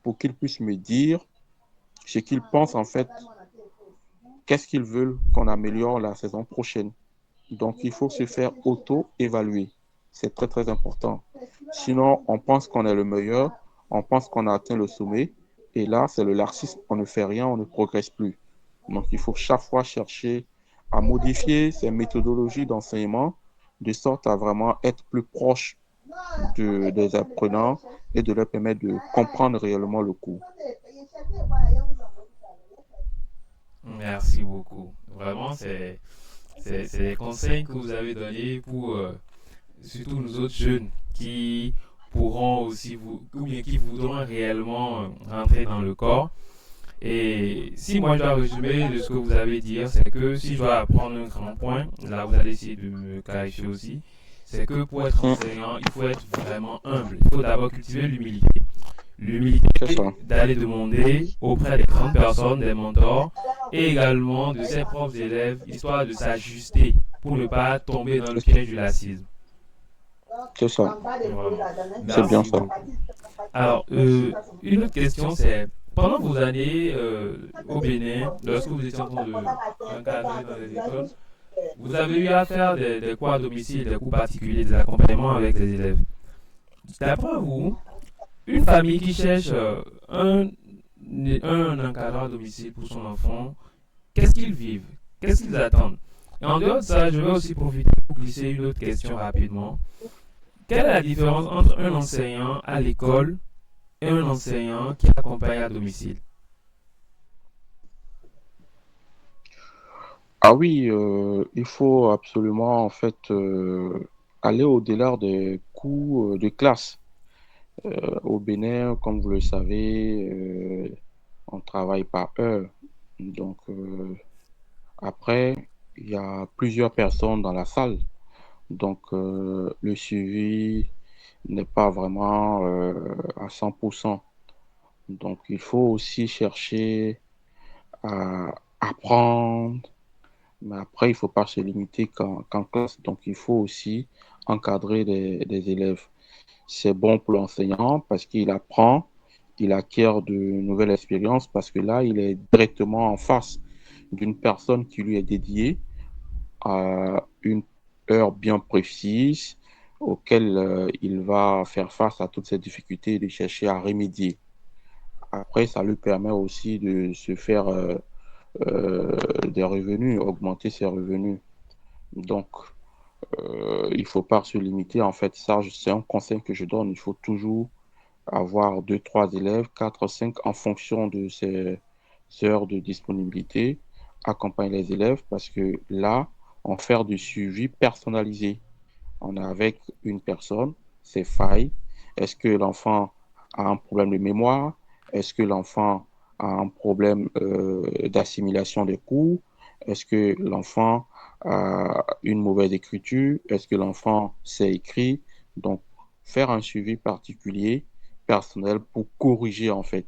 pour qu'ils puissent me dire ce qu'ils pensent en fait, qu'est-ce qu'ils veulent qu'on améliore la saison prochaine. Donc, il faut se faire auto-évaluer. C'est très, très important. Sinon, on pense qu'on est le meilleur, on pense qu'on a atteint le sommet, et là, c'est le laxisme, on ne fait rien, on ne progresse plus. Donc, il faut chaque fois chercher à modifier ces méthodologies d'enseignement de sorte à vraiment être plus proche des apprenants et de leur permettre de comprendre réellement le cours. Merci beaucoup. Vraiment, c'est des conseils que vous avez donnés pour surtout nous autres jeunes qui pourront aussi ou bien qui voudront réellement rentrer dans le corps. Et si moi je dois résumer de ce que vous avez dit, c'est que si je dois apprendre un grand point, là vous allez essayer de me clarifier aussi, c'est que pour être enseignant, il faut être vraiment humble. Il faut d'abord cultiver l'humilité. L'humilité d'aller demander auprès des grandes personnes, des mentors, et également de ses propres élèves, histoire de s'ajuster pour ne pas tomber dans le piège du laxisme. C'est ça. Voilà. C'est bien ça. Alors, une autre question, c'est Pendant vos années au Bénin, lorsque vous étiez en train d'encadrer dans les écoles, vous avez eu à faire des cours à domicile, des cours particuliers, des accompagnements avec les élèves. D'après vous, une famille qui cherche un encadrant à domicile pour son enfant, qu'est-ce qu'ils vivent? Qu'est-ce qu'ils attendent? Et en dehors de ça, je vais aussi profiter pour glisser une autre question rapidement. Quelle est la différence entre un enseignant à l'école et un enseignant qui accompagne à domicile? Ah oui, il faut absolument en fait aller au-delà des coûts de classe. Au Bénin, comme vous le savez, on travaille par heure. Donc après, il y a plusieurs personnes dans la salle. Donc le suivi n'est pas vraiment à 100%. Donc il faut aussi chercher à apprendre. Mais après, il ne faut pas se limiter qu'en classe. Donc, il faut aussi encadrer des élèves. C'est bon pour l'enseignant parce qu'il apprend, il acquiert de nouvelles expériences parce que là, il est directement en face d'une personne qui lui est dédiée à une heure bien précise auquel il va faire face à toutes ces difficultés et de chercher à remédier. Après, ça lui permet aussi de se faire des revenus, augmenter ses revenus. Donc, il ne faut pas se limiter. En fait, ça, c'est un conseil que je donne. Il faut toujours avoir deux, trois élèves, quatre, cinq, en fonction de ses heures de disponibilité, accompagner les élèves parce que là, on fait du suivi personnalisé. On est avec une personne, ses failles. Est-ce que l'enfant a un problème de mémoire? Est-ce que l'enfant a un problème d'assimilation des cours? Est-ce que l'enfant a une mauvaise écriture? Est-ce que l'enfant sait écrire? Donc, faire un suivi particulier, personnel, pour corriger en fait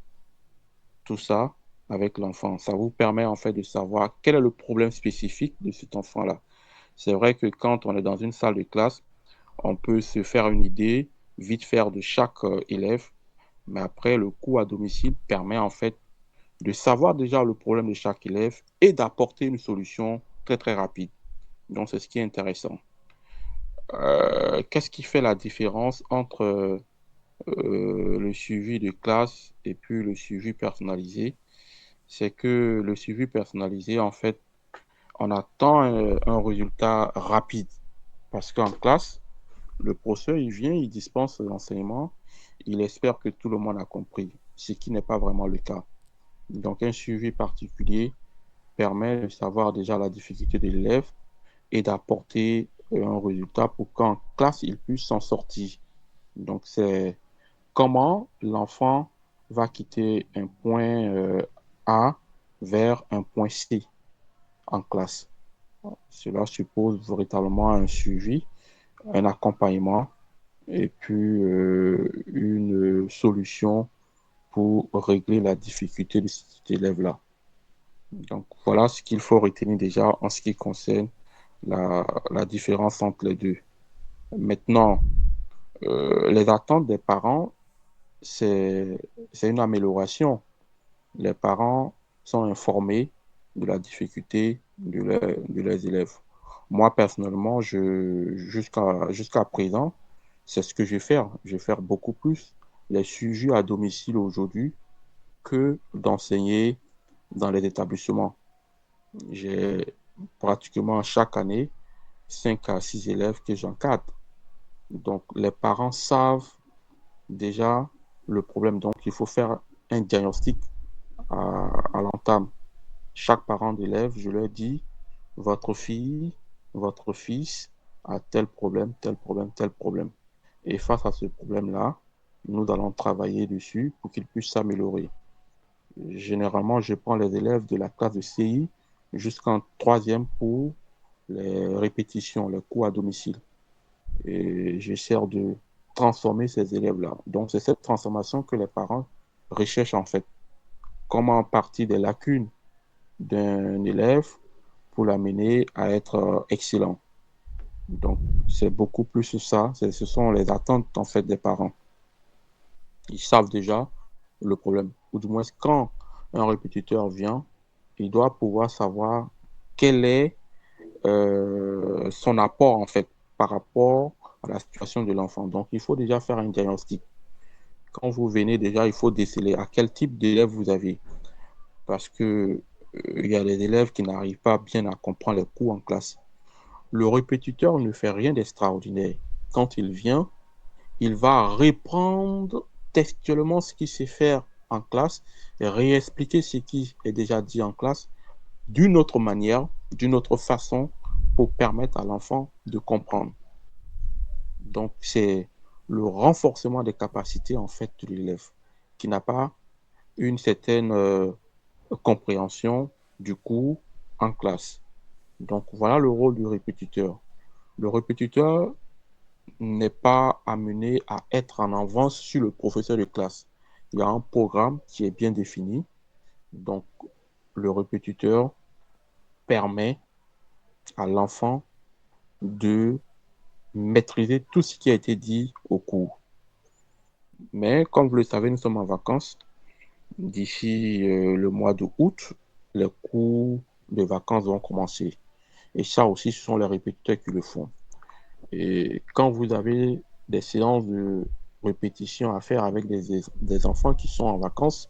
tout ça avec l'enfant. Ça vous permet en fait de savoir quel est le problème spécifique de cet enfant-là. C'est vrai que quand on est dans une salle de classe, on peut se faire une idée vite faire de chaque élève, mais après, le cours à domicile permet en fait de savoir déjà le problème de chaque élève et d'apporter une solution très très rapide. Donc, c'est ce qui est intéressant. Qu'est-ce qui fait la différence entre le suivi de classe et puis le suivi personnalisé? C'est que le suivi personnalisé, en fait, on attend un résultat rapide parce qu'en classe, le professeur, il vient, il dispense l'enseignement, il espère que tout le monde a compris, ce qui n'est pas vraiment le cas. Donc, un suivi particulier permet de savoir déjà la difficulté de l'élève et d'apporter un résultat pour qu'en classe, il puisse s'en sortir. Donc, c'est comment l'enfant va quitter un point A vers un point C en classe. Cela suppose véritablement un suivi, un accompagnement et puis une solution pour régler la difficulté de cet élève-là. Donc voilà ce qu'il faut retenir déjà en ce qui concerne la différence entre les deux. Maintenant, les attentes des parents, c'est une amélioration. Les parents sont informés de la difficulté de leurs élèves. Moi, personnellement, jusqu'à présent, c'est ce que je vais faire. Je vais faire beaucoup plus les sujets à domicile aujourd'hui que d'enseigner dans les établissements. J'ai pratiquement chaque année 5 à 6 élèves que j'encadre. Donc, les parents savent déjà le problème. Donc, il faut faire un diagnostic à l'entame. Chaque parent d'élève, je leur dis, votre fille, votre fils a tel problème, tel problème, tel problème. Et face à ce problème-là, nous allons travailler dessus pour qu'ils puissent s'améliorer. Généralement, je prends les élèves de la classe de CI jusqu'en troisième pour les répétitions, les cours à domicile. Et j'essaie de transformer ces élèves-là. Donc, c'est cette transformation que les parents recherchent en fait. Comment partir des lacunes d'un élève pour l'amener à être excellent. Donc, c'est beaucoup plus ça. Ce sont les attentes en fait des parents. Ils savent déjà le problème. ou du moins quand un répétiteur vient, il doit pouvoir savoir quel est son apport en fait par rapport à la situation de l'enfant. Donc, il faut déjà faire un diagnostic. Quand vous venez déjà, il faut déceler à quel type d'élève vous avez. Parce que il y a des élèves qui n'arrivent pas bien à comprendre les cours en classe. Le répétiteur ne fait rien d'extraordinaire. Quand il vient, il va reprendre textuellement ce qu'il sait faire en classe et réexpliquer ce qui est déjà dit en classe d'une autre manière, d'une autre façon pour permettre à l'enfant de comprendre. Donc, c'est le renforcement des capacités en fait de l'élève qui n'a pas une certaine compréhension du cours en classe. Donc, voilà le rôle du répétiteur. Le répétiteur n'est pas amené à être en avance sur le professeur de classe. Il y a un programme qui est bien défini. Donc, le répétiteur permet à l'enfant de maîtriser tout ce qui a été dit au cours. Mais comme vous le savez, nous sommes en vacances. D'ici le mois d'août, les cours de vacances vont commencer. Et ça aussi, ce sont les répétiteurs qui le font. Et quand vous avez des séances de répétition à faire avec des enfants qui sont en vacances,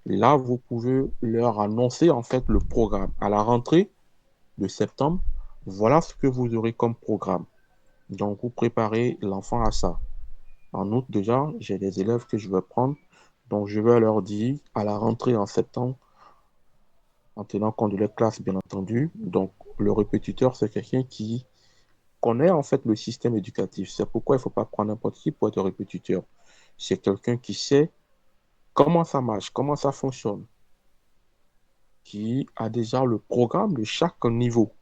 là, vous pouvez leur annoncer en fait le programme. À la rentrée de septembre, voilà ce que vous aurez comme programme. Donc, vous préparez l'enfant à ça. En août, déjà, j'ai des élèves que je vais prendre. Donc, je vais leur dire à la rentrée en septembre, en tenant compte de leur classe, bien entendu. Donc, le répétiteur, c'est quelqu'un qui connaît en fait le système éducatif. C'est pourquoi il ne faut pas prendre n'importe qui pour être répétiteur. C'est quelqu'un qui sait comment ça marche, comment ça fonctionne, qui a déjà le programme de chaque niveau.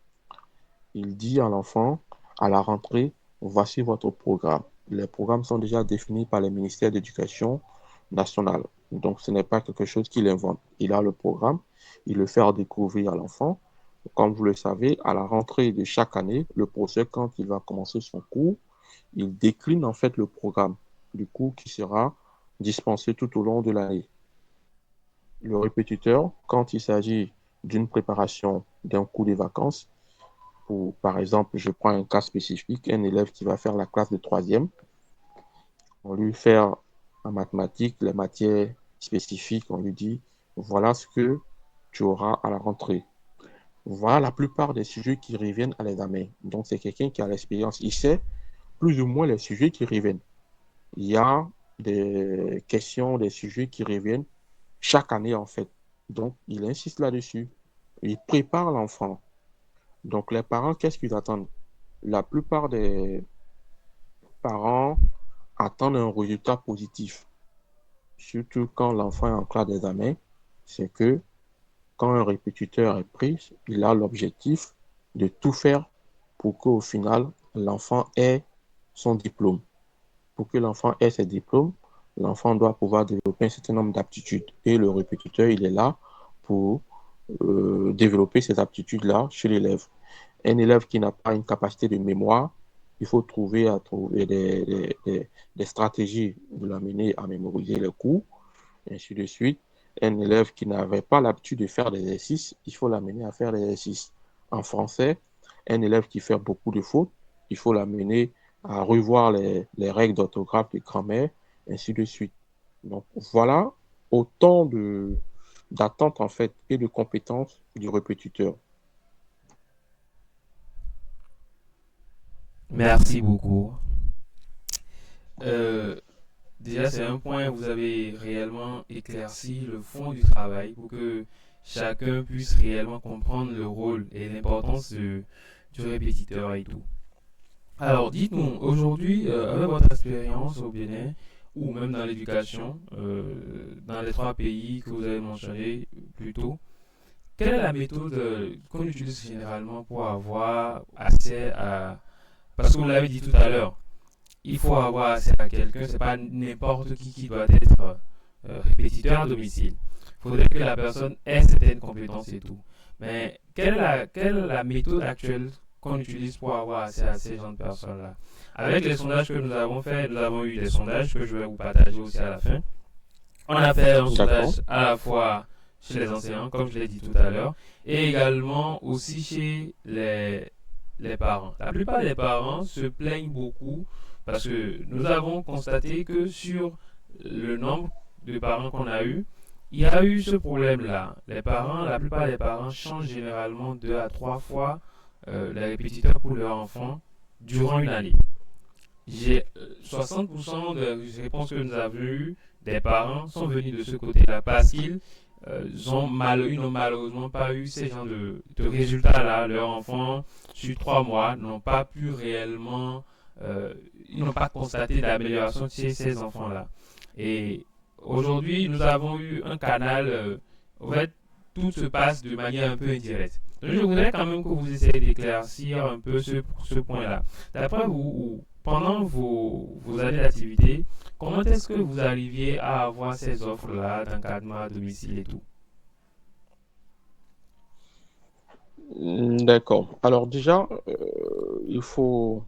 Il dit à l'enfant, à la rentrée, voici votre programme. Les programmes sont déjà définis par les ministères d'éducation nationale. Donc, ce n'est pas quelque chose qu'il invente. Il a le programme, il le fait découvrir à l'enfant. Comme vous le savez, à la rentrée de chaque année, le professeur, quand il va commencer son cours, il décline en fait le programme du cours qui sera dispensé tout au long de l'année. Le répétiteur, quand il s'agit d'une préparation d'un cours de vacances, pour, par exemple, je prends un cas spécifique, un élève qui va faire la classe de troisième, on lui fait en mathématiques les matières spécifiques, on lui dit, voilà ce que tu auras à la rentrée. Voilà la plupart des sujets qui reviennent à l'examen. Donc, c'est quelqu'un qui a l'expérience. Il sait plus ou moins les sujets qui reviennent. Il y a des questions, des sujets qui reviennent chaque année, en fait. Donc, il insiste là-dessus. Il prépare l'enfant. Donc, les parents, qu'est-ce qu'ils attendent? La plupart des parents attendent un résultat positif, surtout quand l'enfant est en classe d'examen. C'est que quand un répétiteur est pris, il a l'objectif de tout faire pour qu'au final, l'enfant ait son diplôme. Pour que l'enfant ait ses diplômes, l'enfant doit pouvoir développer un certain nombre d'aptitudes. Et le répétiteur, il est là pour développer ces aptitudes-là chez l'élève. Un élève qui n'a pas une capacité de mémoire, il faut trouver des stratégies de l'amener à mémoriser les cours, et ainsi de suite. Un élève qui n'avait pas l'habitude de faire des exercices, il faut l'amener à faire des exercices. En français, un élève qui fait beaucoup de fautes, il faut l'amener à revoir les règles d'orthographe, de grammaire, ainsi de suite. Donc voilà autant d'attentes en fait et de compétences du répétiteur. Merci beaucoup. Euh, Déjà, c'est un point, vous avez réellement éclairci le fond du travail pour que chacun puisse réellement comprendre le rôle et l'importance du répétiteur et tout. Alors, dites-nous, aujourd'hui, avec votre expérience au Bénin, ou même dans l'éducation, dans les trois pays que vous avez mentionnés plus tôt, quelle est la méthode qu'on utilise généralement pour avoir accès à... Parce que vous l'avez dit tout à l'heure, il faut avoir accès à quelqu'un, c'est pas n'importe qui doit être répétiteur à domicile. Il faudrait que la personne ait certaines compétences et tout. Mais quelle est la méthode actuelle qu'on utilise pour avoir accès à ces gens de personnes-là? Avec les sondages que nous avons faits, nous avons eu des sondages que je vais vous partager aussi à la fin. On a fait un D'accord. sondage à la fois chez les enseignants, comme je l'ai dit tout à l'heure, et également aussi chez les parents. La plupart des parents se plaignent beaucoup parce que nous avons constaté que sur le nombre de parents qu'on a eu, il y a eu ce problème-là. Les parents, la plupart des parents changent généralement 2 à 3 fois les répétiteurs pour leurs enfants durant une année. J'ai 60% des réponses que nous avons eues des parents sont venus de ce côté-là parce qu'ils ils n'ont malheureusement pas eu ces genres de résultats-là. Leurs enfants, sur 3 mois, n'ont pas pu réellement, euh, ils n'ont pas constaté d'amélioration chez ces enfants-là. Et aujourd'hui, nous avons eu un canal, en fait, tout se passe de manière un peu indirecte. Donc, je voudrais quand même que vous essayiez d'éclaircir un peu ce point-là. D'après vous, pendant vos années d'activité, comment est-ce que vous arriviez à avoir ces offres-là d'encadrement à domicile et tout? D'accord. Alors déjà, il faut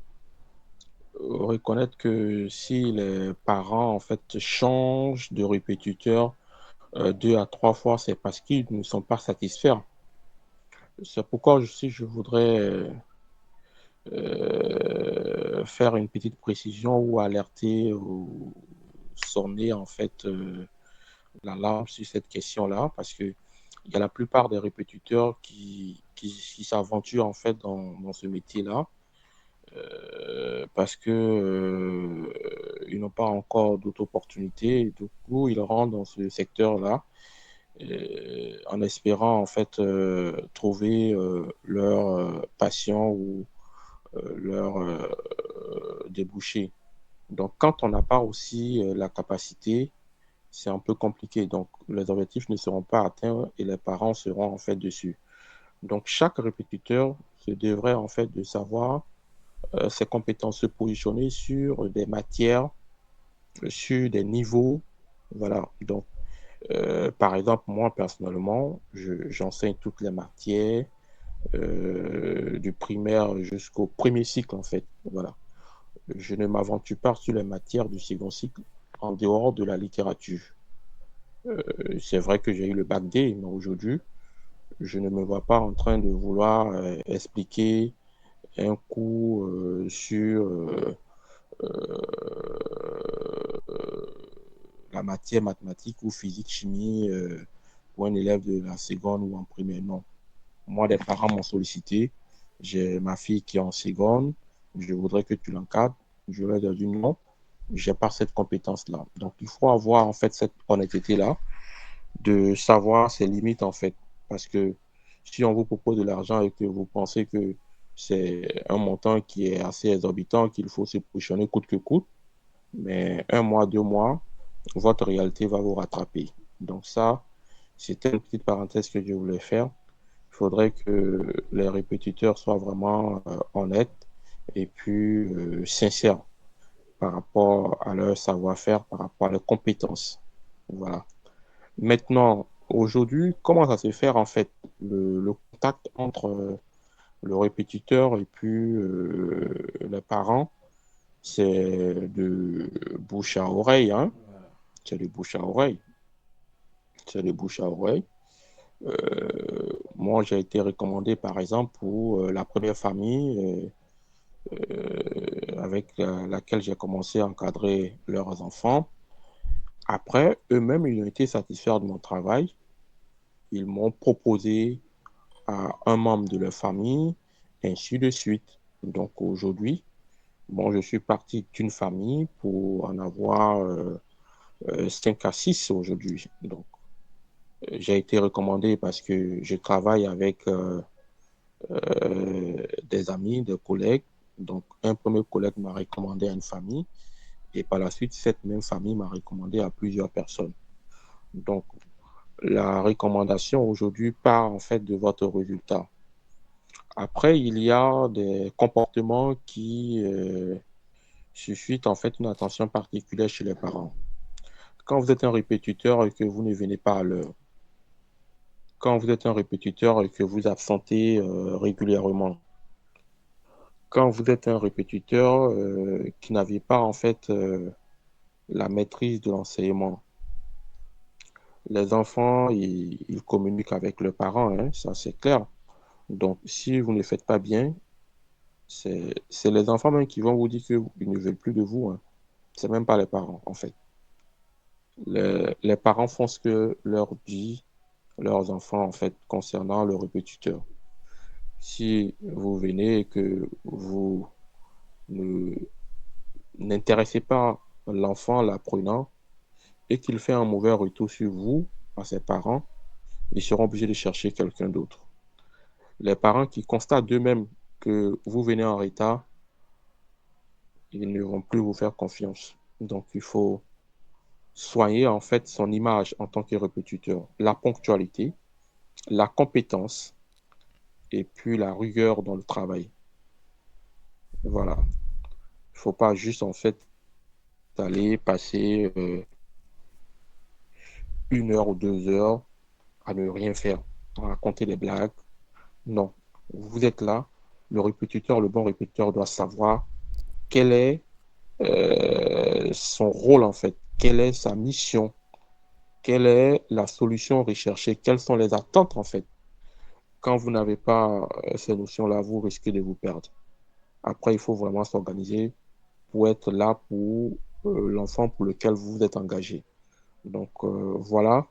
reconnaître que si les parents en fait changent de répétiteur 2 à 3 fois, c'est parce qu'ils ne sont pas satisfaits. C'est pourquoi je voudrais faire une petite précision ou alerter ou sonner en fait l'alarme sur cette question-là, parce que il y a la plupart des répétiteurs qui s'aventurent en fait dans ce métier-là parce que ils n'ont pas encore d'autres opportunités. Du coup, ils rentrent dans ce secteur-là en espérant en fait trouver leur passion ou leur débouché. Donc, quand on n'a pas aussi la capacité, c'est un peu compliqué. Donc, les objectifs ne seront pas atteints et les parents seront en fait dessus. Donc, chaque répétiteur se devrait en fait de savoir ses compétences, se positionner sur des matières, sur des niveaux. Voilà. Donc, par exemple, moi personnellement, j'enseigne toutes les matières du primaire jusqu'au premier cycle en fait. Voilà. Je ne m'aventure pas sur les matières du second cycle en dehors de la littérature. C'est vrai que j'ai eu le bac D, mais aujourd'hui, je ne me vois pas en train de vouloir expliquer un cours sur la matière mathématique ou physique, chimie pour un élève de la seconde ou en première. Non. Moi, des parents m'ont sollicité. J'ai ma fille qui est en seconde. Je voudrais que tu l'encadres. Je leur ai dit non. J'ai pas cette compétence-là. Donc, il faut avoir en fait cette honnêteté-là de savoir ses limites en fait. Parce que si on vous propose de l'argent et que vous pensez que c'est un montant qui est assez exorbitant, qu'il faut se positionner coûte que coûte, mais 1 mois, 2 mois, votre réalité va vous rattraper. Donc ça, c'était une petite parenthèse que je voulais faire. Il faudrait que les répétiteurs soient vraiment honnêtes et puis sincères par rapport à leur savoir-faire, par rapport à leurs compétences. Voilà. Maintenant, aujourd'hui, comment ça se fait en fait le contact entre le répétiteur et puis les parents, c'est de bouche à oreille, hein? C'est de bouche à oreille. C'est de bouche à oreille. Moi, j'ai été recommandé, par exemple, pour la première famille avec laquelle j'ai commencé à encadrer leurs enfants. Après, eux-mêmes, ils ont été satisfaits de mon travail. Ils m'ont proposé à un membre de leur famille, ainsi de suite. Donc aujourd'hui, bon, je suis parti d'une famille pour en avoir 5 à 6 aujourd'hui. Donc, j'ai été recommandé parce que je travaille avec des amis, des collègues. Donc, un premier collègue m'a recommandé à une famille et par la suite, cette même famille m'a recommandé à plusieurs personnes. Donc, la recommandation aujourd'hui part en fait de votre résultat. Après, il y a des comportements qui suscitent en fait une attention particulière chez les parents. Quand vous êtes un répétiteur et que vous ne venez pas à l'heure, quand vous êtes un répétiteur et que vous absentez régulièrement, quand vous êtes un répétiteur qui n'avait pas en fait la maîtrise de l'enseignement, Les enfants, ils communiquent avec leurs parents, hein, ça c'est clair. Donc, si vous ne faites pas bien, c'est les enfants même qui vont vous dire qu'ils ne veulent plus de vous, hein. C'est même pas les parents, en fait. Les parents font ce que leur dit leurs enfants, en fait, concernant le répétiteur. Si vous venez et que vous ne n'intéressez pas l'enfant l'apprenant et qu'il fait un mauvais retour sur vous, à ses parents, ils seront obligés de chercher quelqu'un d'autre. Les parents qui constatent d'eux-mêmes que vous venez en retard, ils ne vont plus vous faire confiance. Donc, il faut soigner en fait son image en tant que répétiteur, la ponctualité, la compétence et puis la rigueur dans le travail. Voilà. Il ne faut pas juste en fait aller passer 1 heure ou 2 heures à ne rien faire, à raconter des blagues. Non. Vous êtes là, le répétiteur, le bon répétiteur doit savoir quel est son rôle en fait, quelle est sa mission, quelle est la solution recherchée, quelles sont les attentes en fait. Quand vous n'avez pas ces notions-là, vous risquez de vous perdre. Après, il faut vraiment s'organiser pour être là pour l'enfant pour lequel vous vous êtes engagé. Donc voilà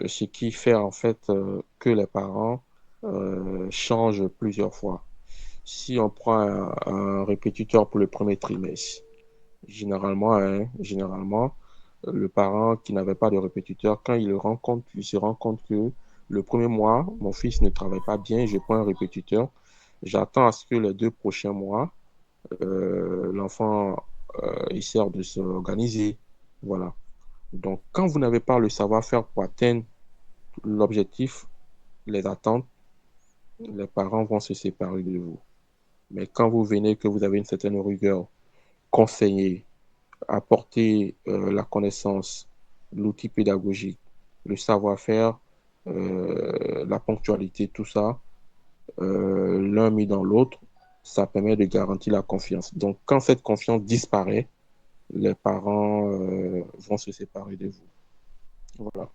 ce qui fait en fait que les parents changent plusieurs fois. Si on prend un répétiteur pour le premier trimestre, généralement, le parent qui n'avait pas de répétiteur, quand il le rencontre, il se rend compte que le premier mois, mon fils ne travaille pas bien, je prends un répétiteur. J'attends à ce que les 2 prochains mois, l'enfant essaie de s'organiser. Voilà. Donc, quand vous n'avez pas le savoir-faire pour atteindre l'objectif, les attentes, les parents vont se séparer de vous. Mais quand vous venez, que vous avez une certaine rigueur, conseiller, apporter la connaissance, l'outil pédagogique, le savoir-faire, la ponctualité, tout ça, l'un mis dans l'autre, ça permet de garantir la confiance. Donc, quand cette confiance disparaît, les parents vont se séparer de vous. Voilà.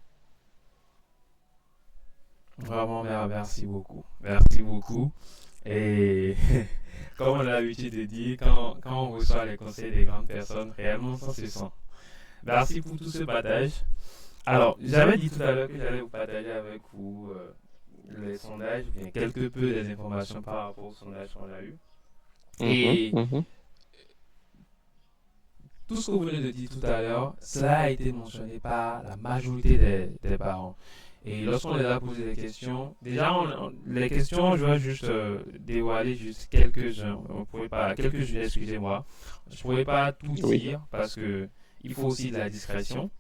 Vraiment, merci beaucoup. Merci beaucoup. Et comme on a l'habitude de dire, quand on reçoit les conseils des grandes personnes, réellement ça se sent. Merci pour tout ce partage. Alors, j'avais dit tout à l'heure que j'allais vous partager avec vous les sondages, bien quelque peu des informations par rapport aux sondages qu'on a eu. Mhm, Et mhm. tout ce que vous venez de dire tout à l'heure, cela a été mentionné par la majorité des parents. Et lorsqu'on les a posé des questions, déjà les questions, je vais juste dévoiler juste quelques-uns. On pourrait pas, quelques-unes, excusez-moi. Je ne pourrais pas tout Oui. dire parce que il faut aussi de la discrétion.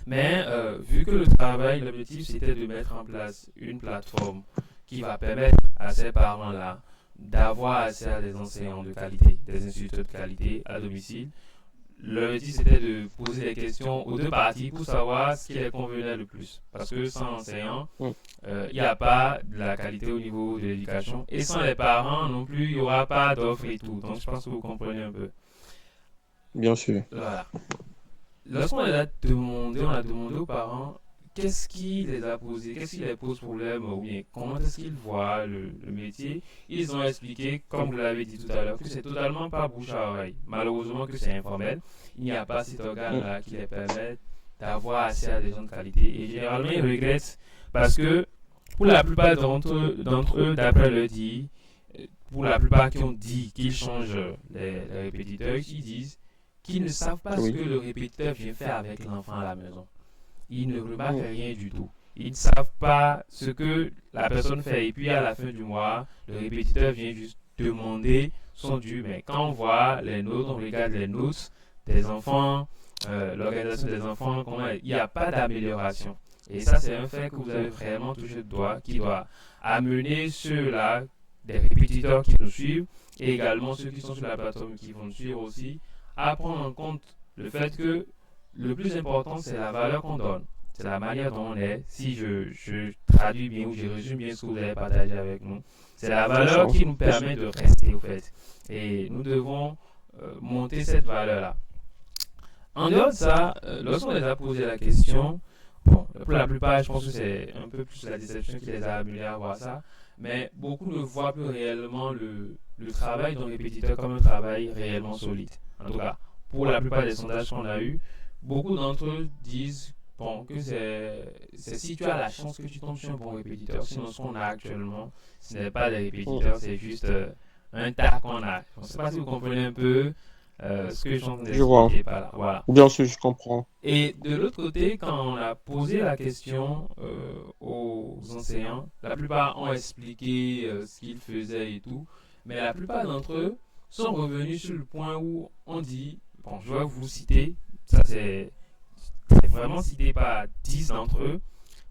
Mais vu que le travail, l'objectif c'était de mettre en place une plateforme qui va permettre à ces parents-là d'avoir accès à des enseignants de qualité, des instituteurs de qualité à domicile. L'objectif c'était de poser des questions aux deux parties pour savoir ce qui les convenait le plus. Parce que sans enseignants, Mm. il n'y a pas de la qualité au niveau de l'éducation. Et sans les parents non plus, il n'y aura pas d'offres et tout. Donc je pense que vous comprenez un peu. Bien sûr. Voilà. Lorsqu'on les a demandé, on a demandé aux parents qu'est-ce qui les a posé, qu'est-ce qui les pose problème, ou bien comment est-ce qu'ils voient le métier. Ils ont expliqué, comme vous l'avez dit tout à l'heure, que c'est totalement pas bouche à oreille. Malheureusement que c'est informel. Il n'y a pas cet Mm. organe-là qui les permet d'avoir accès à des gens de qualité. Et généralement, ils regrettent parce que pour la plupart d'entre eux, d'après le dit, pour la plupart qui ont dit qu'ils changent les répétiteurs, ils disent qu'ils ne savent pas ce Oui. que le répétiteur vient faire avec l'enfant à la maison. Ils ne remarquent Mm. rien du tout. Ils ne savent pas ce que la personne fait. Et puis à la fin du mois, le répétiteur vient juste demander son dû. Mais quand on voit les notes, on regarde les notes des enfants, l'organisation des enfants, il n'y a pas d'amélioration. Et ça, c'est un fait que vous avez vraiment touché le doigt, qui doit amener ceux-là, des répétiteurs qui nous suivent, et également ceux qui sont sur la plateforme qui vont nous suivre aussi, à prendre en compte le fait que le plus important, c'est la valeur qu'on donne. C'est la manière dont on est. Si je traduis bien ou je résume bien ce que vous avez partagé avec nous, c'est la C'est ça. valeur qui nous permet de rester, au fait. Et nous devons monter cette valeur-là. En dehors de ça, lorsqu'on les a posé la question, Bon, pour la plupart, je pense que c'est un peu plus la déception qui les a amenés à voir ça. Mais beaucoup ne voient plus réellement le travail d'un répétiteur comme un travail réellement solide. En tout cas, pour la plupart des sondages qu'on a eus, beaucoup d'entre eux disent bon, que c'est si tu as la chance que tu tombes sur un bon répétiteur. Sinon, ce qu'on a actuellement, ce n'est pas des répétiteurs, c'est juste un tas qu'on a. Je ne sais pas si vous comprenez un peu ce que je suis en train Je vois. d'expliquer par là. Voilà. Bien sûr, je comprends. Et de l'autre côté, quand on a posé la question aux enseignants, la plupart ont expliqué ce qu'ils faisaient et tout, mais la plupart d'entre eux sont revenus sur le point où on dit, bon, je vais vous citer, ça c'est vraiment cité par 10 d'entre eux,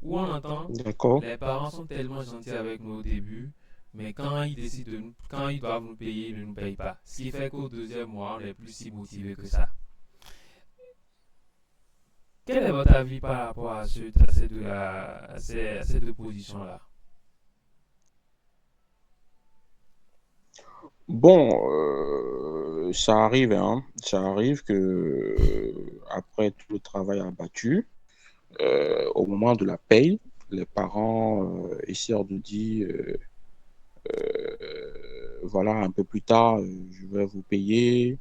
où on entend, D'accord. les parents sont tellement gentils avec nous au début, mais quand ils décident quand ils doivent nous payer, ils ne nous payent pas. Ce qui fait qu'au deuxième mois, on n'est plus si motivé que ça. Quel est votre avis par rapport à ces deux positions-là? Bon, ça arrive, hein. Ça arrive que après tout le travail abattu, au moment de la paye, les parents essaient de dire, voilà, un peu plus tard, je vais vous payer,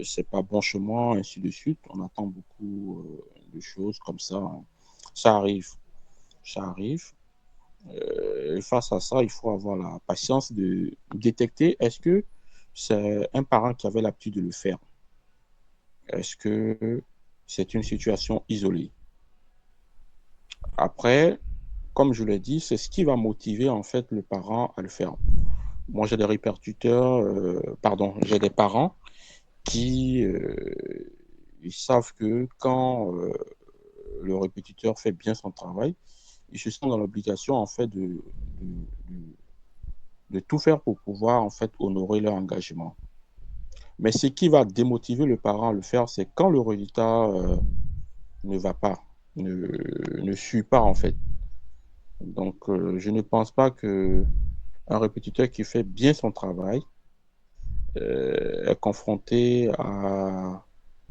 c'est pas bon chemin, ainsi de suite. On attend beaucoup de choses comme ça, hein. Ça arrive, ça arrive. Et face à ça, il faut avoir la patience de détecter est-ce que c'est un parent qui avait l'habitude de le faire? Est-ce que c'est une situation isolée? Après, comme je l'ai dit, c'est ce qui va motiver en fait le parent à le faire. Moi, j'ai des répercuteurs, pardon, j'ai des parents qui ils savent que quand le répétiteur fait bien son travail, ils se sentent dans l'obligation en fait de, de tout faire pour pouvoir en fait honorer leur engagement. Mais ce qui va démotiver le parent à le faire, c'est quand le résultat ne va pas, ne, ne suit pas en fait. Donc, je ne pense pas que un répétiteur qui fait bien son travail est confronté à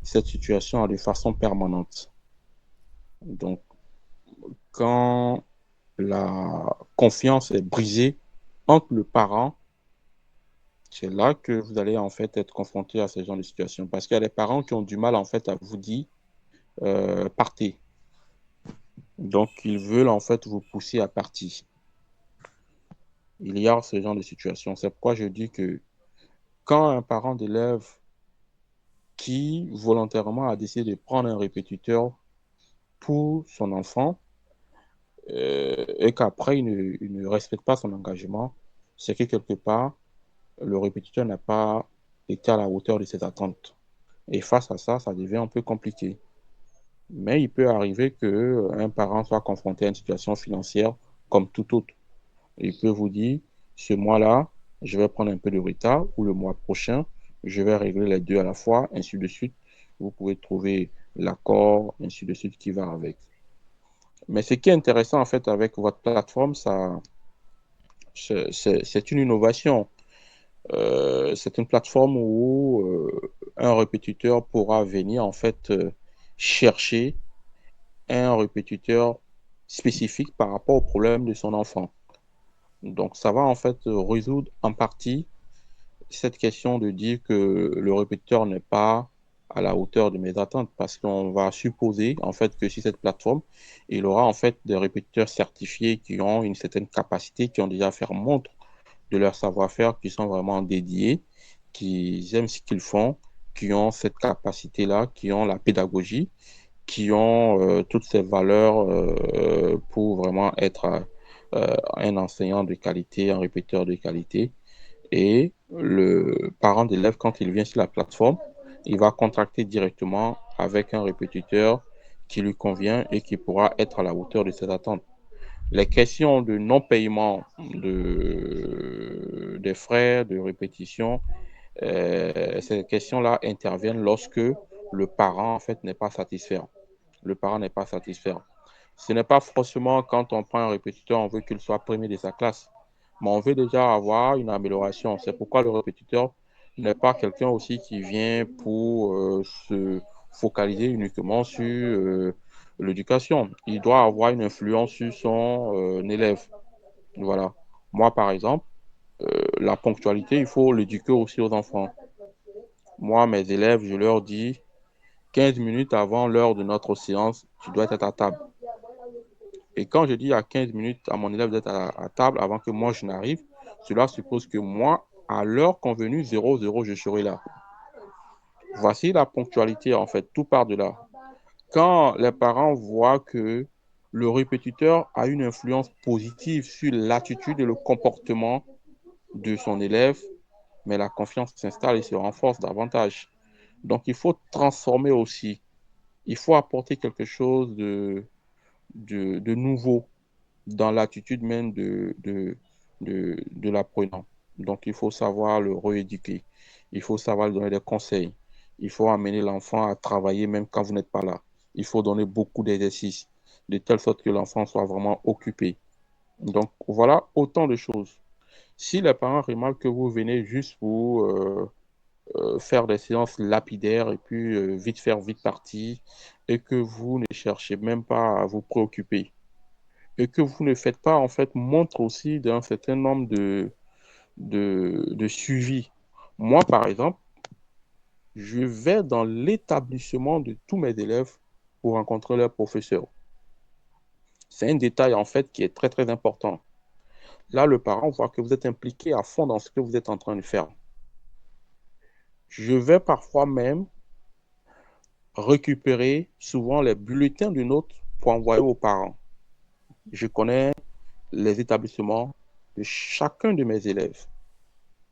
cette situation de façon permanente. Donc, quand la confiance est brisée entre le parent, c'est là que vous allez en fait être confronté à ce genre de situation. Parce qu'il y a des parents qui ont du mal en fait à vous dire partez. Donc, ils veulent en fait vous pousser à partir. Il y a ce genre de situation. C'est pourquoi je dis que quand un parent d'élève qui volontairement a décidé de prendre un répétiteur pour son enfant et qu'après il ne respecte pas son engagement, c'est que quelque part, le répétiteur n'a pas été à la hauteur de ses attentes. Et face à ça, ça devient un peu compliqué. Mais il peut arriver qu'un parent soit confronté à une situation financière comme tout autre. Il peut vous dire, ce mois-là, je vais prendre un peu de retard ou le mois prochain, je vais régler les deux à la fois, ainsi de suite. Vous pouvez trouver l'accord, ainsi de suite, qui va avec. Mais ce qui est intéressant en fait avec votre plateforme, c'est une innovation. C'est une plateforme où un répétiteur pourra venir en fait chercher un répétiteur spécifique par rapport au problème de son enfant. Donc, ça va en fait résoudre en partie cette question de dire que le répétiteur n'est pas à la hauteur de mes attentes parce qu'on va supposer en fait que sur cette plateforme, il aura en fait des répétiteurs certifiés qui ont une certaine capacité, qui ont déjà fait montre de leur savoir-faire, qui sont vraiment dédiés, qui aiment ce qu'ils font, qui ont cette capacité-là, qui ont la pédagogie, qui ont toutes ces valeurs pour vraiment être un enseignant de qualité, un répétiteur de qualité. Et le parent d'élève, quand il vient sur la plateforme, il va contracter directement avec un répétiteur qui lui convient et qui pourra être à la hauteur de ses attentes. Les questions de non-paiement des frais de répétition, ces questions-là interviennent lorsque le parent en fait n'est pas satisfait. Le parent n'est pas satisfait. Ce n'est pas forcément quand on prend un répétiteur, on veut qu'il soit premier de sa classe, mais on veut déjà avoir une amélioration. C'est pourquoi le répétiteur n'est pas quelqu'un aussi qui vient pour se focaliser uniquement sur l'éducation. Il doit avoir une influence sur son élève. Voilà. Moi, par exemple, la ponctualité, il faut l'éduquer aussi aux enfants. Moi, mes élèves, je leur dis 15 minutes avant l'heure de notre séance, tu dois être à table. Et quand je dis à 15 minutes à mon élève d'être à table avant que moi je n'arrive, cela suppose que moi, à l'heure convenue, 00, je serai là. Voici la ponctualité, en fait, tout part de là. Quand les parents voient que le répétiteur a une influence positive sur l'attitude et le comportement de son élève, mais la confiance s'installe et se renforce davantage. Donc, il faut transformer aussi. Il faut apporter quelque chose de nouveau dans l'attitude même de l'apprenant. Donc, il faut savoir le rééduquer. Il faut savoir lui donner des conseils. Il faut amener l'enfant à travailler même quand vous n'êtes pas là. Il faut donner beaucoup d'exercices, de telle sorte que l'enfant soit vraiment occupé. Donc, voilà autant de choses. Si les parents remarquent que vous venez juste pour faire des séances lapidaires et puis vite faire, vite partir, et que vous ne cherchez même pas à vous préoccuper, et que vous ne faites pas, en fait, montre aussi d'un certain nombre de suivi. Moi, par exemple, je vais dans l'établissement de tous mes élèves pour rencontrer leurs professeurs. C'est un détail, en fait, qui est très, très important. Là, le parent voit que vous êtes impliqué à fond dans ce que vous êtes en train de faire. Je vais parfois même récupérer souvent les bulletins de notes pour envoyer aux parents. Je connais les établissements de chacun de mes élèves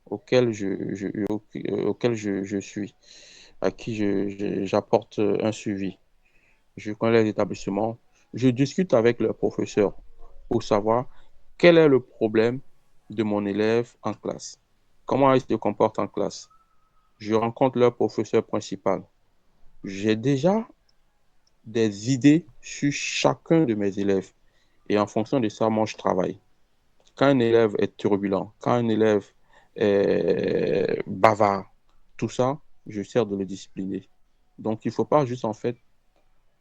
auxquels je suis, à qui j'apporte un suivi. Je connais les établissements. Je discute avec leurs professeurs pour savoir quel est le problème de mon élève en classe. Comment il se comporte en classe. Je rencontre leur professeur principal. J'ai déjà des idées sur chacun de mes élèves. Et en fonction de ça, moi, je travaille. Quand un élève est turbulent, quand un élève est bavard, tout ça, je sers de le discipliner. Donc, il ne faut pas juste, en fait,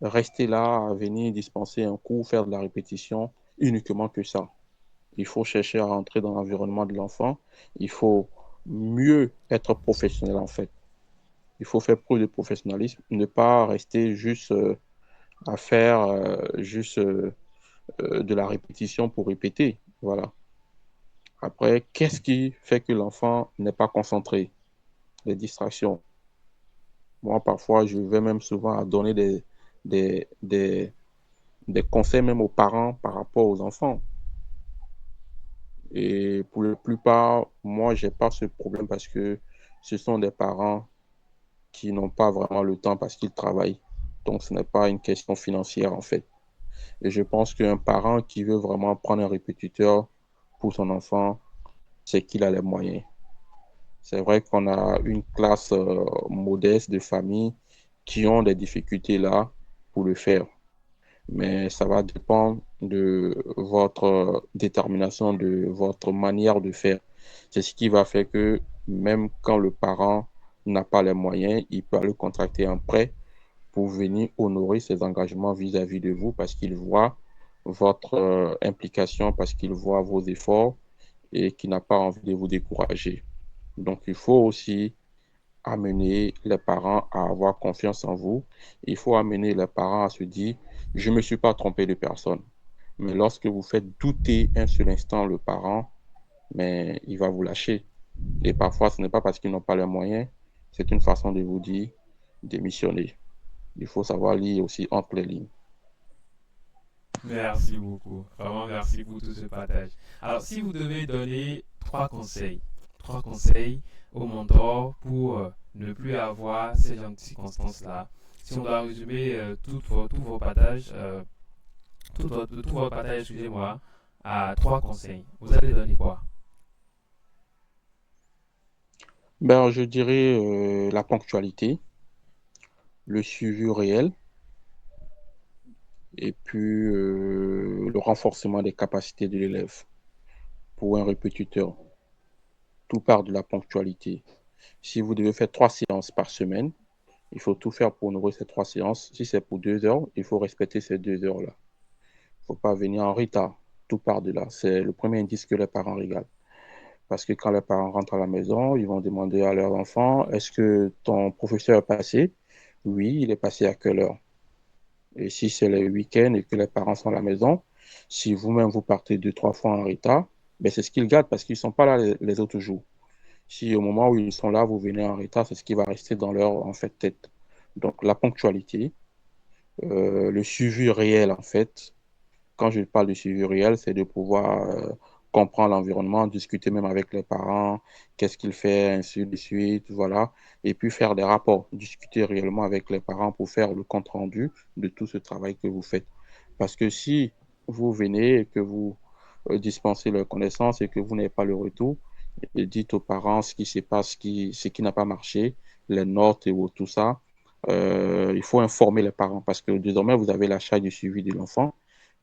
rester là, à venir dispenser un cours, faire de la répétition, uniquement que ça. Il faut chercher à rentrer dans l'environnement de l'enfant. Il faut mieux être professionnel, en fait. Il faut faire preuve de professionnalisme, ne pas rester juste à faire juste de la répétition pour répéter. Voilà. Après, qu'est-ce qui fait que l'enfant n'est pas concentré? Les distractions. Moi, parfois, je vais même souvent à donner des, des, des conseils même aux parents par rapport aux enfants. Et pour la plupart, moi, je n'ai pas ce problème parce que ce sont des parents qui n'ont pas vraiment le temps parce qu'ils travaillent. Donc, ce n'est pas une question financière, en fait. Et je pense qu'un parent qui veut vraiment prendre un répétiteur pour son enfant, c'est qu'il a les moyens. C'est vrai qu'on a une classe modeste de familles qui ont des difficultés là pour le faire. Mais ça va dépendre de votre détermination, de votre manière de faire. C'est ce qui va faire que même quand le parent n'a pas les moyens, il peut aller contracter un prêt pour venir honorer ses engagements vis-à-vis de vous parce qu'il voit votre implication, parce qu'il voit vos efforts et qu'il n'a pas envie de vous décourager. Donc, il faut aussi amener les parents à avoir confiance en vous. Il faut amener les parents à se dire, je ne me suis pas trompé de personne. Mais lorsque vous faites douter un seul instant le parent, mais il va vous lâcher. Et parfois, ce n'est pas parce qu'ils n'ont pas les moyens, c'est une façon de vous dire, démissionner. Il faut savoir lire aussi entre les lignes. Merci beaucoup. Vraiment, merci pour tout ce partage. Alors, si vous devez donner trois conseils au mentor pour ne plus avoir ces genres de circonstances-là, si on doit résumer tout vos partages, tout votre partage, excusez-moi, à trois conseils, vous allez donner quoi? Ben, je dirais la ponctualité, le suivi réel et puis le renforcement des capacités de l'élève pour un répétiteur. Tout part de la ponctualité. Si vous devez faire 3 séances par semaine, Il faut tout faire pour honorer ces 3 séances. Si c'est pour 2 heures, il faut respecter ces 2 heures-là. Il ne faut pas venir en retard. Tout part de là. C'est le premier indice que les parents regardent. Parce que quand les parents rentrent à la maison, ils vont demander à leur enfant, est-ce que ton professeur est passé? Oui, il est passé à quelle heure? Et si c'est le week-end et que les parents sont à la maison, si vous-même vous partez 2, 3 fois en retard, ben c'est ce qu'ils gardent parce qu'ils ne sont pas là les autres jours. Si au moment où ils sont là, vous venez en retard, c'est ce qui va rester dans leur en fait, tête. Donc la ponctualité, le suivi réel en fait. Quand je parle de suivi réel, c'est de pouvoir comprendre l'environnement, discuter même avec les parents, qu'est-ce qu'il fait, ainsi de suite, voilà. Et puis faire des rapports, discuter réellement avec les parents pour faire le compte rendu de tout ce travail que vous faites. Parce que si vous venez et que vous dispensez leurs connaissances et que vous n'avez pas le retour, et dites aux parents ce qui se passe, ce qui n'a pas marché, les notes et tout ça, il faut informer les parents parce que désormais, vous avez la charge du suivi de l'enfant.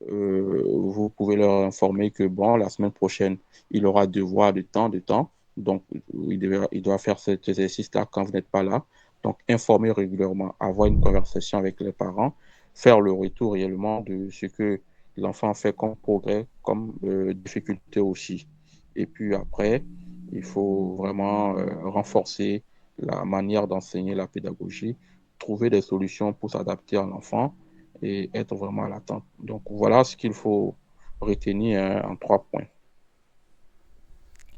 Vous pouvez leur informer que, bon, la semaine prochaine, il aura devoir de temps, de temps. Donc, il doit faire cet exercice-là quand vous n'êtes pas là. Donc, informer régulièrement, avoir une conversation avec les parents, faire le retour réellement de ce que l'enfant fait comme progrès, comme difficulté aussi. Et puis après, il faut vraiment renforcer la manière d'enseigner la pédagogie, trouver des solutions pour s'adapter à l'enfant et être vraiment à l'attente. Donc voilà ce qu'il faut retenir en 3 points.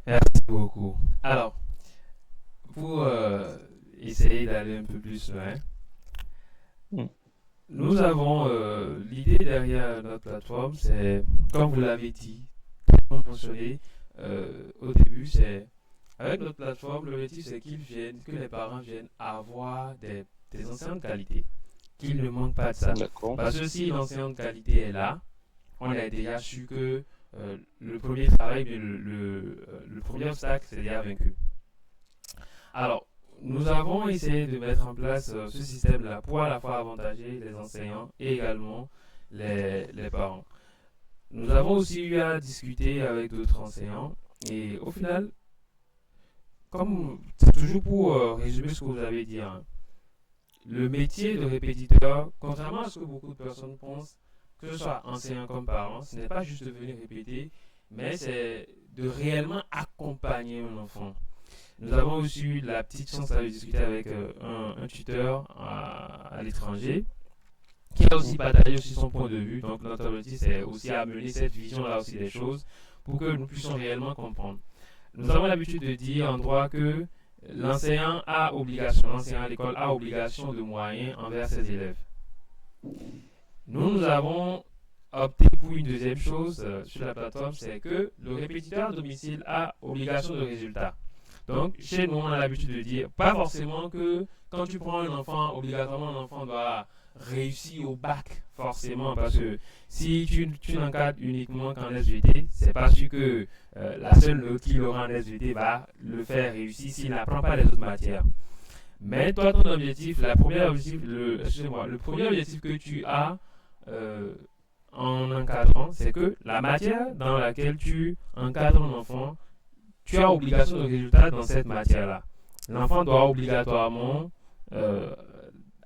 Merci beaucoup. Alors, pour essayer d'aller un peu plus loin, Mm. nous avons l'idée derrière notre plateforme, c'est, comme vous l'avez dit, mentionné au début, c'est avec notre plateforme, l'objectif c'est que les parents viennent avoir des enseignants de qualité, qu'ils ne manquent pas de ça. D'accord. Parce que si l'enseignant de qualité est là, on a déjà su que le premier travail, le premier obstacle, c'est déjà vaincu. Alors, nous avons essayé de mettre en place ce système-là pour à la fois avantager les enseignants et également les parents. Nous avons aussi eu à discuter avec d'autres enseignants et au final, comme c'est toujours pour résumer ce que vous avez dit, hein, le métier de répétiteur, contrairement à ce que beaucoup de personnes pensent, que ce soit enseignant comme parent, ce n'est pas juste de venir répéter, mais c'est de réellement accompagner un enfant. Nous avons aussi eu la petite chance de discuter avec un tuteur à l'étranger qui a aussi partagé aussi son point de vue. Donc notre objectif c'est aussi amener cette vision-là aussi des choses pour que nous puissions réellement comprendre. Nous avons l'habitude de dire en droit que l'enseignant à l'école a obligation de moyens envers ses élèves. Nous avons opté pour une deuxième chose sur la plateforme, c'est que le répétiteur à domicile a obligation de résultat. Donc, chez nous, on a l'habitude de dire, pas forcément que quand tu prends un enfant, obligatoirement, l'enfant doit réussir au bac, forcément, parce que si tu n'encadres uniquement qu'en SVT, c'est pas sûr que la seule note qu'il aura en SVT va le faire réussir s'il n'apprend pas les autres matières. Mais toi, ton objectif, le premier objectif que tu as en encadrant, c'est que la matière dans laquelle tu encadres un enfant, tu as obligation de résultat dans cette matière-là. L'enfant doit obligatoirement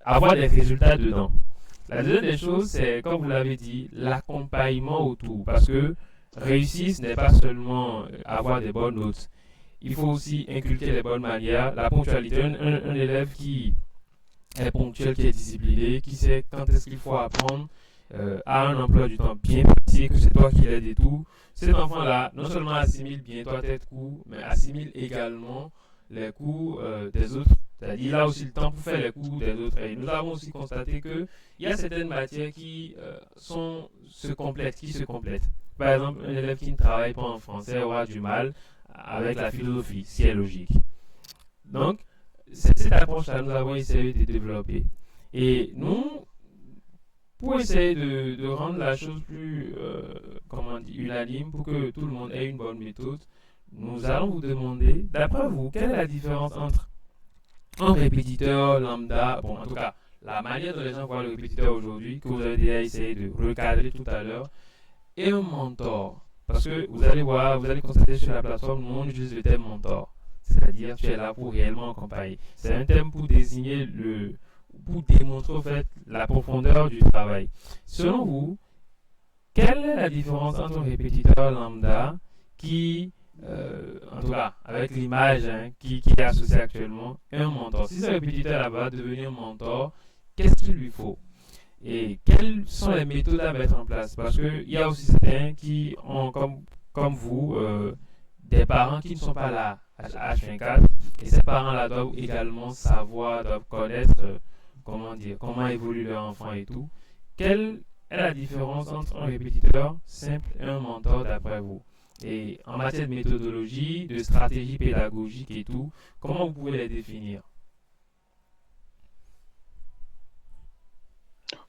avoir des résultats dedans. La deuxième des choses, c'est, comme vous l'avez dit, l'accompagnement autour. Parce que réussir, ce n'est pas seulement avoir des bonnes notes. Il faut aussi inculquer les bonnes manières, la ponctualité. Un élève qui est ponctuel, qui est discipliné, qui sait quand est-ce qu'il faut apprendre, a un emploi du temps bien précis, que c'est toi qui l'aide et tout. Cet enfant-là, non seulement assimile bien toi tes cours, mais assimile également les cours des autres. C'est-à-dire, il a aussi le temps pour faire les cours des autres. Et nous avons aussi constaté qu'il y a certaines matières qui se complètent. Par exemple, un élève qui ne travaille pas en français aura du mal avec la philosophie, si elle est logique. Donc, c'est cette approche-là nous avons essayé de développer. Et nous, pour essayer de rendre la chose plus unanime, pour que tout le monde ait une bonne méthode, nous allons vous demander, d'après vous, quelle est la différence entre un répétiteur lambda, bon, en tout cas, la manière dont les gens voient le répétiteur aujourd'hui, que vous avez déjà essayé de recadrer tout à l'heure, et un mentor. Parce que vous allez constater sur la plateforme, nous on utilise le terme mentor. C'est-à-dire, tu es là pour réellement accompagner. C'est un terme pour désigner pour démontrer en fait la profondeur du travail. Selon vous, quelle est la différence entre un répétiteur lambda qui, en tout cas avec l'image qui est associée actuellement, et un mentor? Si ce répétiteur là-bas devenir un mentor, qu'est-ce qu'il lui faut? Et quelles sont les méthodes à mettre en place? Parce qu'il y a aussi certains qui ont, comme vous, des parents qui ne sont pas là à H24. Et ces parents-là doivent également savoir, doivent connaître, comment dire, comment évolue leur enfant et tout. Quelle est la différence entre un répétiteur simple et un mentor d'après vous? Et en matière de méthodologie, de stratégie pédagogique et tout, comment vous pouvez les définir?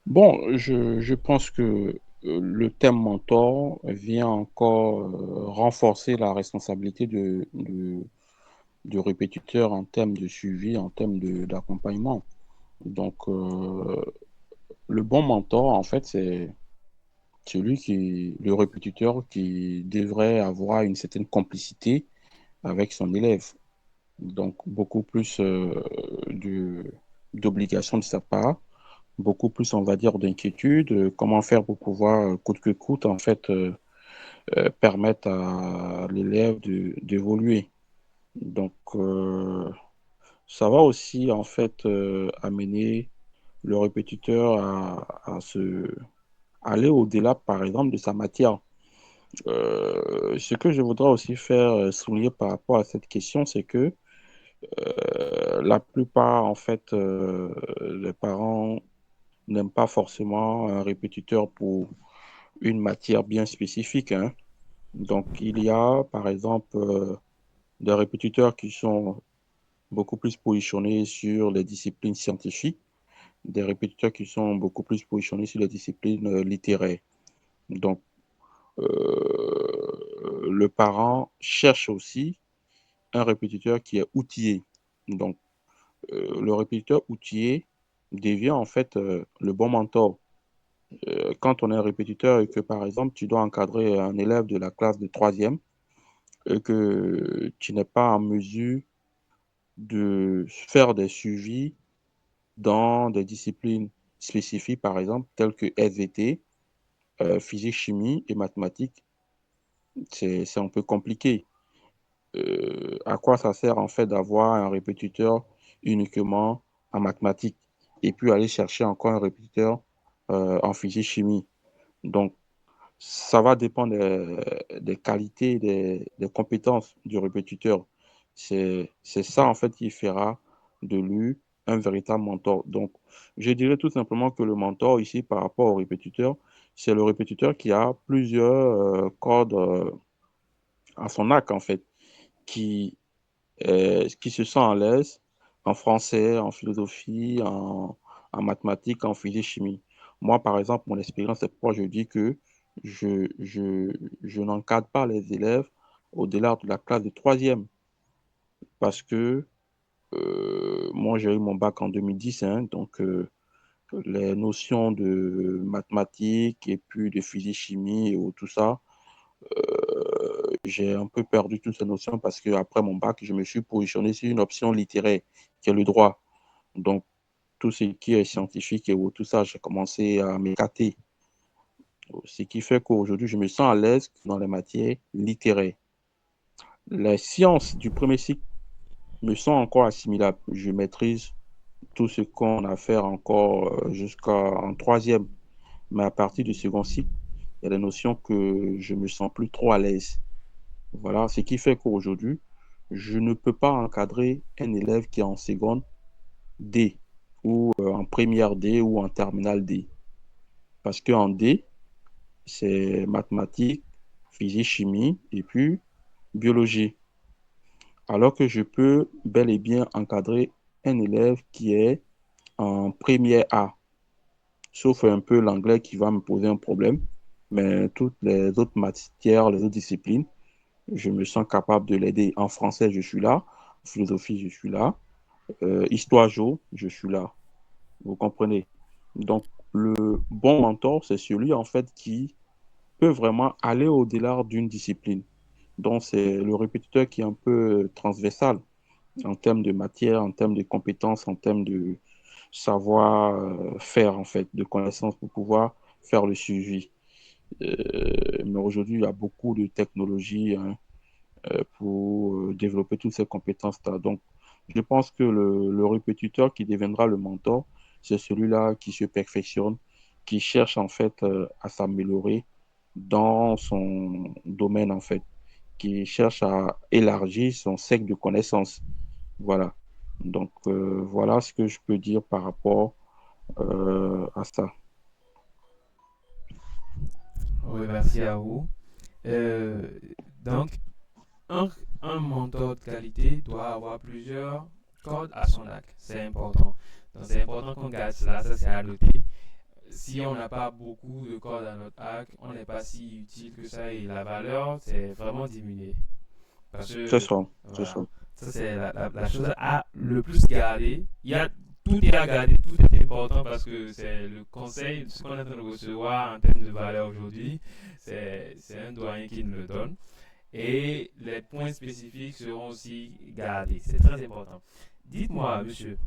Bon, je pense que le thème mentor vient encore renforcer la responsabilité du répétiteur en termes de suivi, en termes d'accompagnement. Donc, le bon mentor, en fait, c'est le répétiteur qui devrait avoir une certaine complicité avec son élève. Donc, beaucoup plus d'obligations de sa part, beaucoup plus, on va dire, d'inquiétude. Comment faire pour pouvoir, coûte que coûte, en fait, permettre à l'élève d'évoluer. Donc, ça va aussi, en fait, amener le répétiteur à aller au-delà, par exemple, de sa matière. Ce que je voudrais aussi faire souligner par rapport à cette question, c'est que la plupart, en fait, les parents n'aiment pas forcément un répétiteur pour une matière bien spécifique, hein. Donc, il y a, par exemple, des répétiteurs qui sont beaucoup plus positionnés sur les disciplines scientifiques, des répétiteurs qui sont beaucoup plus positionnés sur les disciplines littéraires. Donc, le parent cherche aussi un répétiteur qui est outillé. Donc, le répétiteur outillé devient en fait le bon mentor. Quand on est un répétiteur et que, par exemple, tu dois encadrer un élève de la classe de troisième et que tu n'es pas en mesure de faire des suivis dans des disciplines spécifiques, par exemple, telles que SVT, physique, chimie et mathématiques, c'est un peu compliqué. À quoi ça sert en fait d'avoir un répétiteur uniquement en mathématiques et puis aller chercher encore un répétiteur en physique-chimie. Donc, ça va dépendre des qualités, des compétences du répétiteur. C'est ça, en fait, qui fera de lui un véritable mentor. Donc, je dirais tout simplement que le mentor, ici, par rapport au répétiteur, c'est le répétiteur qui a plusieurs cordes à son arc, en fait, qui, qui se sent à l'aise en français, en philosophie, en mathématiques, en physique, chimie. Moi, par exemple, mon expérience, c'est pourquoi je dis que je, je, je n'encadre pas les élèves au-delà de la classe de troisième parce que moi, j'ai eu mon bac en 2010, hein, donc les notions de mathématiques et puis de physique, chimie et tout ça, j'ai un peu perdu toutes ces notions parce qu'après mon bac, je me suis positionné sur une option littéraire qui est le droit. Donc, tout ce qui est scientifique et tout ça, j'ai commencé à m'écarter. Ce qui fait qu'aujourd'hui, je me sens à l'aise dans les matières littéraires. Les sciences du premier cycle me sont encore assimilables. Je maîtrise tout ce qu'on a à faire encore jusqu'en troisième. Mais à partir du second cycle, il y a des notions que je me sens plus trop à l'aise. Voilà, ce qui fait qu'aujourd'hui, je ne peux pas encadrer un élève qui est en seconde D ou en première D ou en terminale D. Parce qu'en D, c'est mathématiques, physique, chimie et puis biologie. Alors que je peux bel et bien encadrer un élève qui est en première A, sauf un peu l'anglais qui va me poser un problème. Mais toutes les autres matières, les autres disciplines, je me sens capable de l'aider. En français, je suis là. En philosophie, je suis là. Histoire géo, je suis là. Vous comprenez? Donc, le bon mentor, c'est celui, en fait, qui peut vraiment aller au-delà d'une discipline. Donc, c'est le répétiteur qui est un peu transversal en termes de matière, en termes de compétences, en termes de savoir faire, en fait, de connaissances pour pouvoir faire le suivi. Mais aujourd'hui, il y a beaucoup de technologies, hein, pour développer toutes ces compétences-là. Donc, je pense que le répétiteur qui deviendra le mentor, c'est celui-là qui se perfectionne, qui cherche en fait à s'améliorer dans son domaine, en fait, qui cherche à élargir son cercle de connaissances. Voilà. Donc, voilà ce que je peux dire par rapport à ça. Oui, merci à vous. Euh, donc, un, un mentor de qualité doit avoir plusieurs cordes à son arc. C'est important. Donc, c'est important qu'on garde cela, ça c'est à noter. Si on n'a pas beaucoup de cordes à notre arc, on n'est pas si utile que ça et la valeur, c'est vraiment diminué. Parce C'est que, ça, c'est ça. voilà, ça c'est la chose à le plus garder. Tout est à garder, tout est important parce que c'est le conseil, ce qu'on est en train de recevoir en termes de valeur aujourd'hui, c'est un doyen qui nous le donne. Et les points spécifiques seront aussi gardés. C'est très important. Dites-moi, monsieur,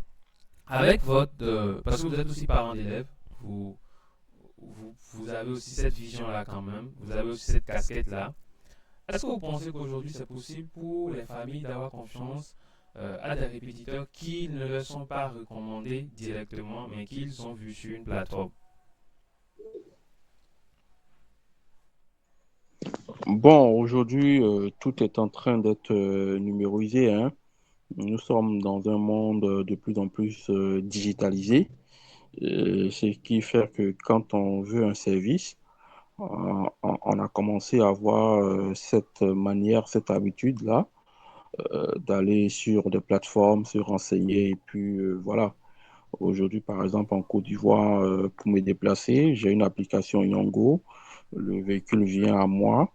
avec votre... parce que vous êtes aussi parent d'élèves, vous, vous avez aussi cette vision-là quand même, vous avez aussi cette casquette-là. Est-ce que vous pensez qu'aujourd'hui c'est possible pour les familles d'avoir confiance à des répétiteurs qui ne leur sont pas recommandés directement, mais qu'ils ont vus sur une plateforme? Bon, aujourd'hui, tout est en train d'être numérisé, hein. Nous sommes dans un monde de plus en plus digitalisé, ce qui fait que quand on veut un service, on a commencé à avoir cette manière, cette habitude-là, d'aller sur des plateformes, se renseigner, et puis voilà. Aujourd'hui, par exemple, en Côte d'Ivoire, pour me déplacer, j'ai une application Yango, le véhicule vient à moi.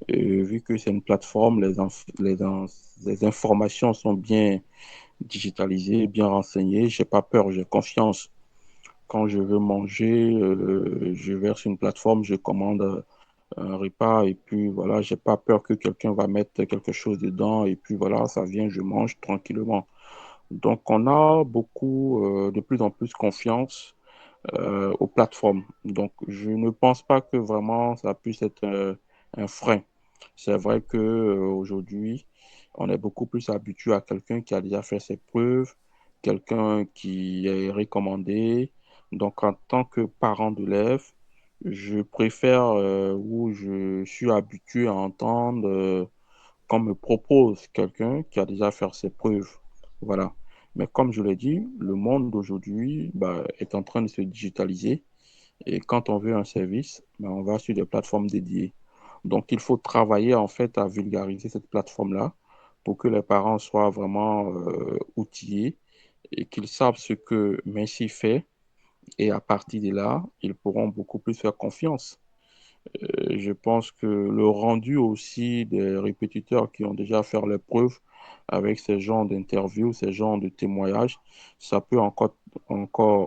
Vu que c'est une plateforme, les informations sont bien digitalisées, bien renseignées. J'ai pas peur, j'ai confiance. Quand je veux manger, je vais sur une plateforme, je commande un repas et puis voilà, j'ai pas peur que quelqu'un va mettre quelque chose dedans et puis voilà, ça vient, je mange tranquillement. Donc on a beaucoup, de plus en plus confiance aux plateformes. Donc je ne pense pas que vraiment ça puisse être un frein. C'est vrai que aujourd'hui, on est beaucoup plus habitué à quelqu'un qui a déjà fait ses preuves, quelqu'un qui est recommandé. Donc, en tant que parent d'élève, je préfère ou je suis habitué à entendre qu'on me propose quelqu'un qui a déjà fait ses preuves. Voilà. Mais comme je l'ai dit, le monde d'aujourd'hui bah, est en train de se digitaliser. Et quand on veut un service, ben, on va sur des plateformes dédiées. Donc, il faut travailler en fait à vulgariser cette plateforme-là pour que les parents soient vraiment outillés et qu'ils savent ce que Messi fait. Et à partir de là, ils pourront beaucoup plus faire confiance. Je pense que le rendu aussi des répétiteurs qui ont déjà fait les preuves avec ces genres d'interviews, ces genres de témoignages, ça peut encore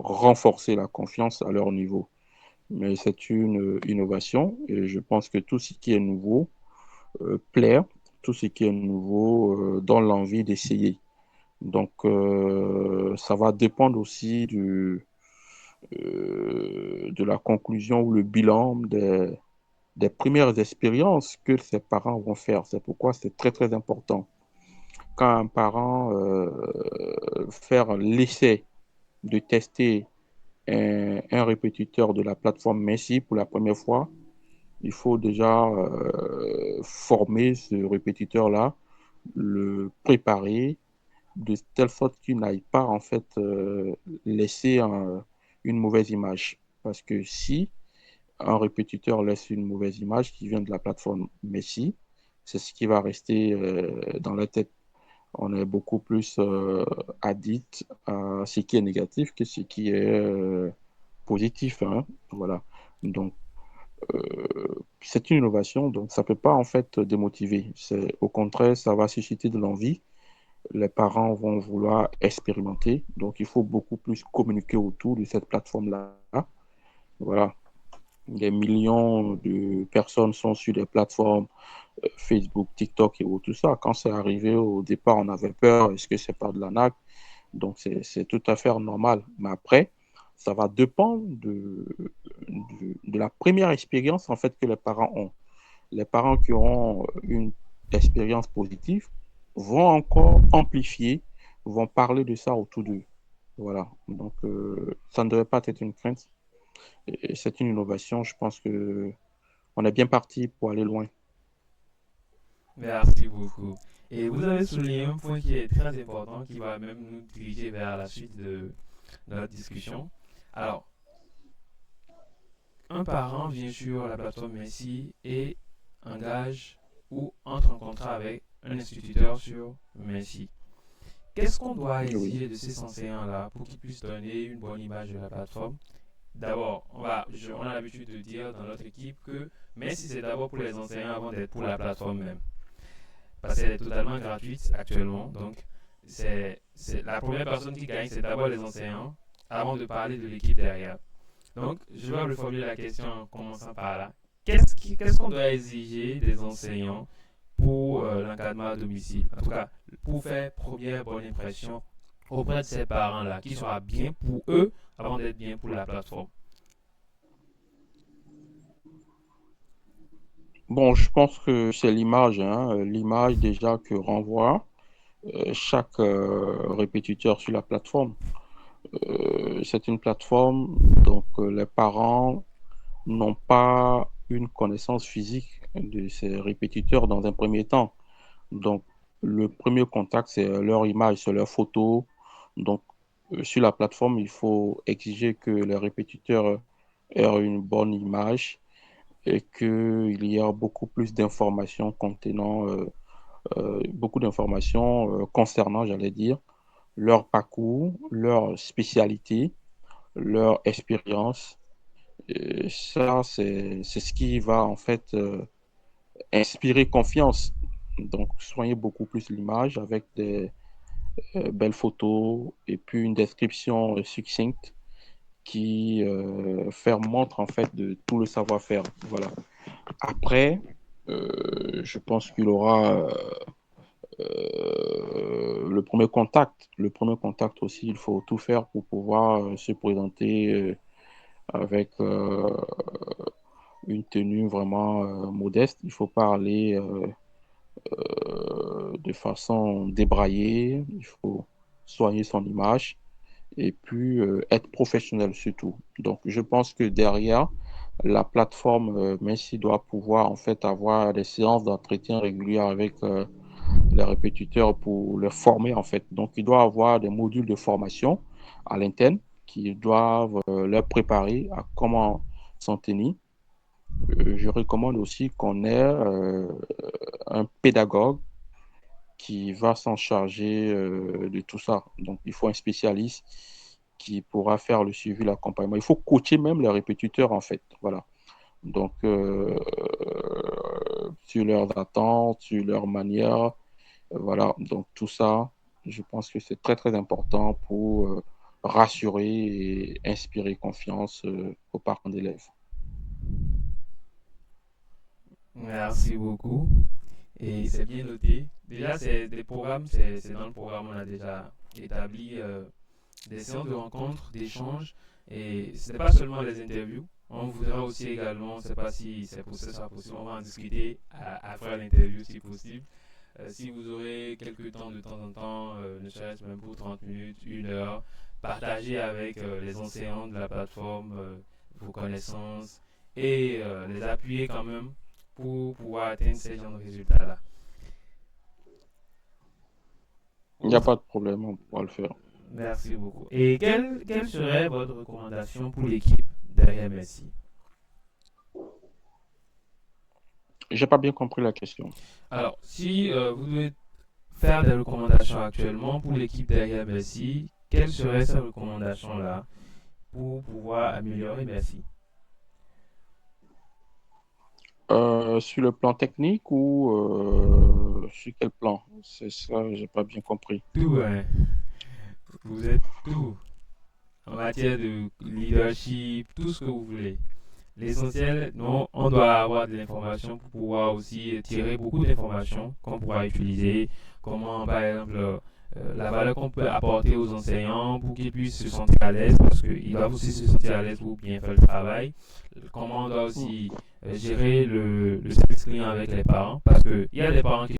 renforcer la confiance à leur niveau. Mais c'est une innovation et je pense que tout ce qui est nouveau plaît, tout ce qui est nouveau donne l'envie d'essayer. Donc, ça va dépendre aussi de la conclusion ou le bilan des premières expériences que ces parents vont faire. C'est pourquoi c'est très, très important. Quand un parent fait l'essai de tester un répétiteur de la plateforme Messi pour la première fois, il faut déjà former ce répétiteur-là, le préparer de telle sorte qu'il n'aille pas en fait laisser une mauvaise image. Parce que si un répétiteur laisse une mauvaise image qui vient de la plateforme Messi, c'est ce qui va rester dans la tête. On est beaucoup plus addict à ce qui est négatif que ce qui est positif, hein. Voilà. Donc, c'est une innovation, donc ça ne peut pas en fait démotiver. C'est, au contraire, ça va susciter de l'envie. Les parents vont vouloir expérimenter, donc il faut beaucoup plus communiquer autour de cette plateforme-là. Voilà. Des millions de personnes sont sur des plateformes Facebook, TikTok et tout ça. Quand c'est arrivé au départ, on avait peur. Est-ce que c'est pas de l'arnaque? Donc, c'est tout à fait normal. Mais après, ça va dépendre de la première expérience en fait que les parents ont. Les parents qui auront une expérience positive vont encore amplifier, vont parler de ça autour d'eux. Voilà. Donc, ça ne devrait pas être une crainte. Et c'est une innovation. Je pense que on est bien parti pour aller loin. Merci beaucoup. Et vous avez souligné un point qui est très important, qui va même nous diriger vers la suite de notre discussion. Alors, un parent vient sur la plateforme Messi et engage ou entre en contrat avec un instituteur sur Messi. Qu'est-ce qu'on doit Oui. exiger de ces enseignants-là pour qu'ils puissent donner une bonne image de la plateforme? D'abord, on a l'habitude de dire dans notre équipe que Messi c'est d'abord pour les enseignants avant d'être pour la plateforme même. Parce qu'elle est totalement gratuite actuellement. Donc, c'est la première personne qui gagne, c'est d'abord les enseignants avant de parler de l'équipe derrière. Donc, je vais reformuler la question en commençant par là. Qu'est-ce qu'on doit exiger des enseignants pour l'encadrement à domicile? En tout cas, pour faire première bonne impression auprès de ces parents-là, qui sera bien pour eux avant d'être bien pour la plateforme. Bon, je pense que c'est l'image, hein, l'image déjà que renvoie chaque répétiteur sur la plateforme. C'est une plateforme, donc les parents n'ont pas une connaissance physique de ces répétiteurs dans un premier temps. Donc, le premier contact, c'est leur image, c'est leur photo. Donc, sur la plateforme, il faut exiger que les répétiteurs aient une bonne image et qu'il y a beaucoup plus d'informations contenant, beaucoup d'informations concernant, j'allais dire, leur parcours, leur spécialité, leur expérience. Et ça, c'est ce qui va en fait inspirer confiance. Donc, soignez beaucoup plus l'image avec des belles photos et puis une description succincte qui fait montre en fait de tout le savoir-faire. Voilà. Après, je pense qu'il aura le premier contact. Le premier contact aussi, il faut tout faire pour pouvoir se présenter avec une tenue vraiment modeste. Il ne faut pas aller de façon débraillée. Il faut soigner son image et puis être professionnel surtout. Donc, je pense que derrière, la plateforme Messi doit pouvoir en fait avoir des séances d'entretien régulières avec les répétiteurs pour les former en fait. Donc, il doit avoir des modules de formation à l'interne qui doivent leur préparer à comment s'en tenir. Je recommande aussi qu'on ait un pédagogue qui va s'en charger de tout ça. Donc, il faut un spécialiste qui pourra faire le suivi, l'accompagnement. Il faut coacher même les répétiteurs, en fait. Voilà. Donc, sur leurs attentes, sur leur manière, voilà. Donc, tout ça, je pense que c'est très, très important pour rassurer et inspirer confiance aux parents d'élèves. Merci beaucoup. Et c'est bien noté. Déjà, c'est des programmes, c'est dans le programme, on a déjà établi des séances de rencontres, d'échanges. Et ce n'est pas seulement les interviews. On voudra aussi également, je ne sais pas si ce sera possible, on va en discuter après l'interview si possible. Si vous aurez quelques temps en temps, ne serait-ce même pour 30 minutes, 1 heure, partager avec les enseignants de la plateforme vos connaissances et les appuyer quand même pour pouvoir atteindre ces genres de résultats-là. Il n'y a Autre- pas de problème, on pourra le faire. Merci beaucoup. Et quelle serait votre recommandation pour l'équipe derrière Messi? J'ai pas bien compris la question. Alors, si vous devez faire des recommandations actuellement pour l'équipe derrière Messi, quelle serait cette recommandation-là pour pouvoir améliorer Messi? Sur le plan technique ou sur quel plan? C'est ça, j'ai pas bien compris. Tout, hein. Vous êtes tout. En matière de leadership, tout ce que vous voulez. L'essentiel, non, on doit avoir de l'information pour pouvoir aussi tirer beaucoup d'informations qu'on pourra utiliser. Comment, par exemple, la valeur qu'on peut apporter aux enseignants pour qu'ils puissent se sentir à l'aise, parce qu'ils doivent aussi se sentir à l'aise pour bien faire le travail. Comment on doit aussi gérer le service client avec les parents, parce qu'il y a des parents qui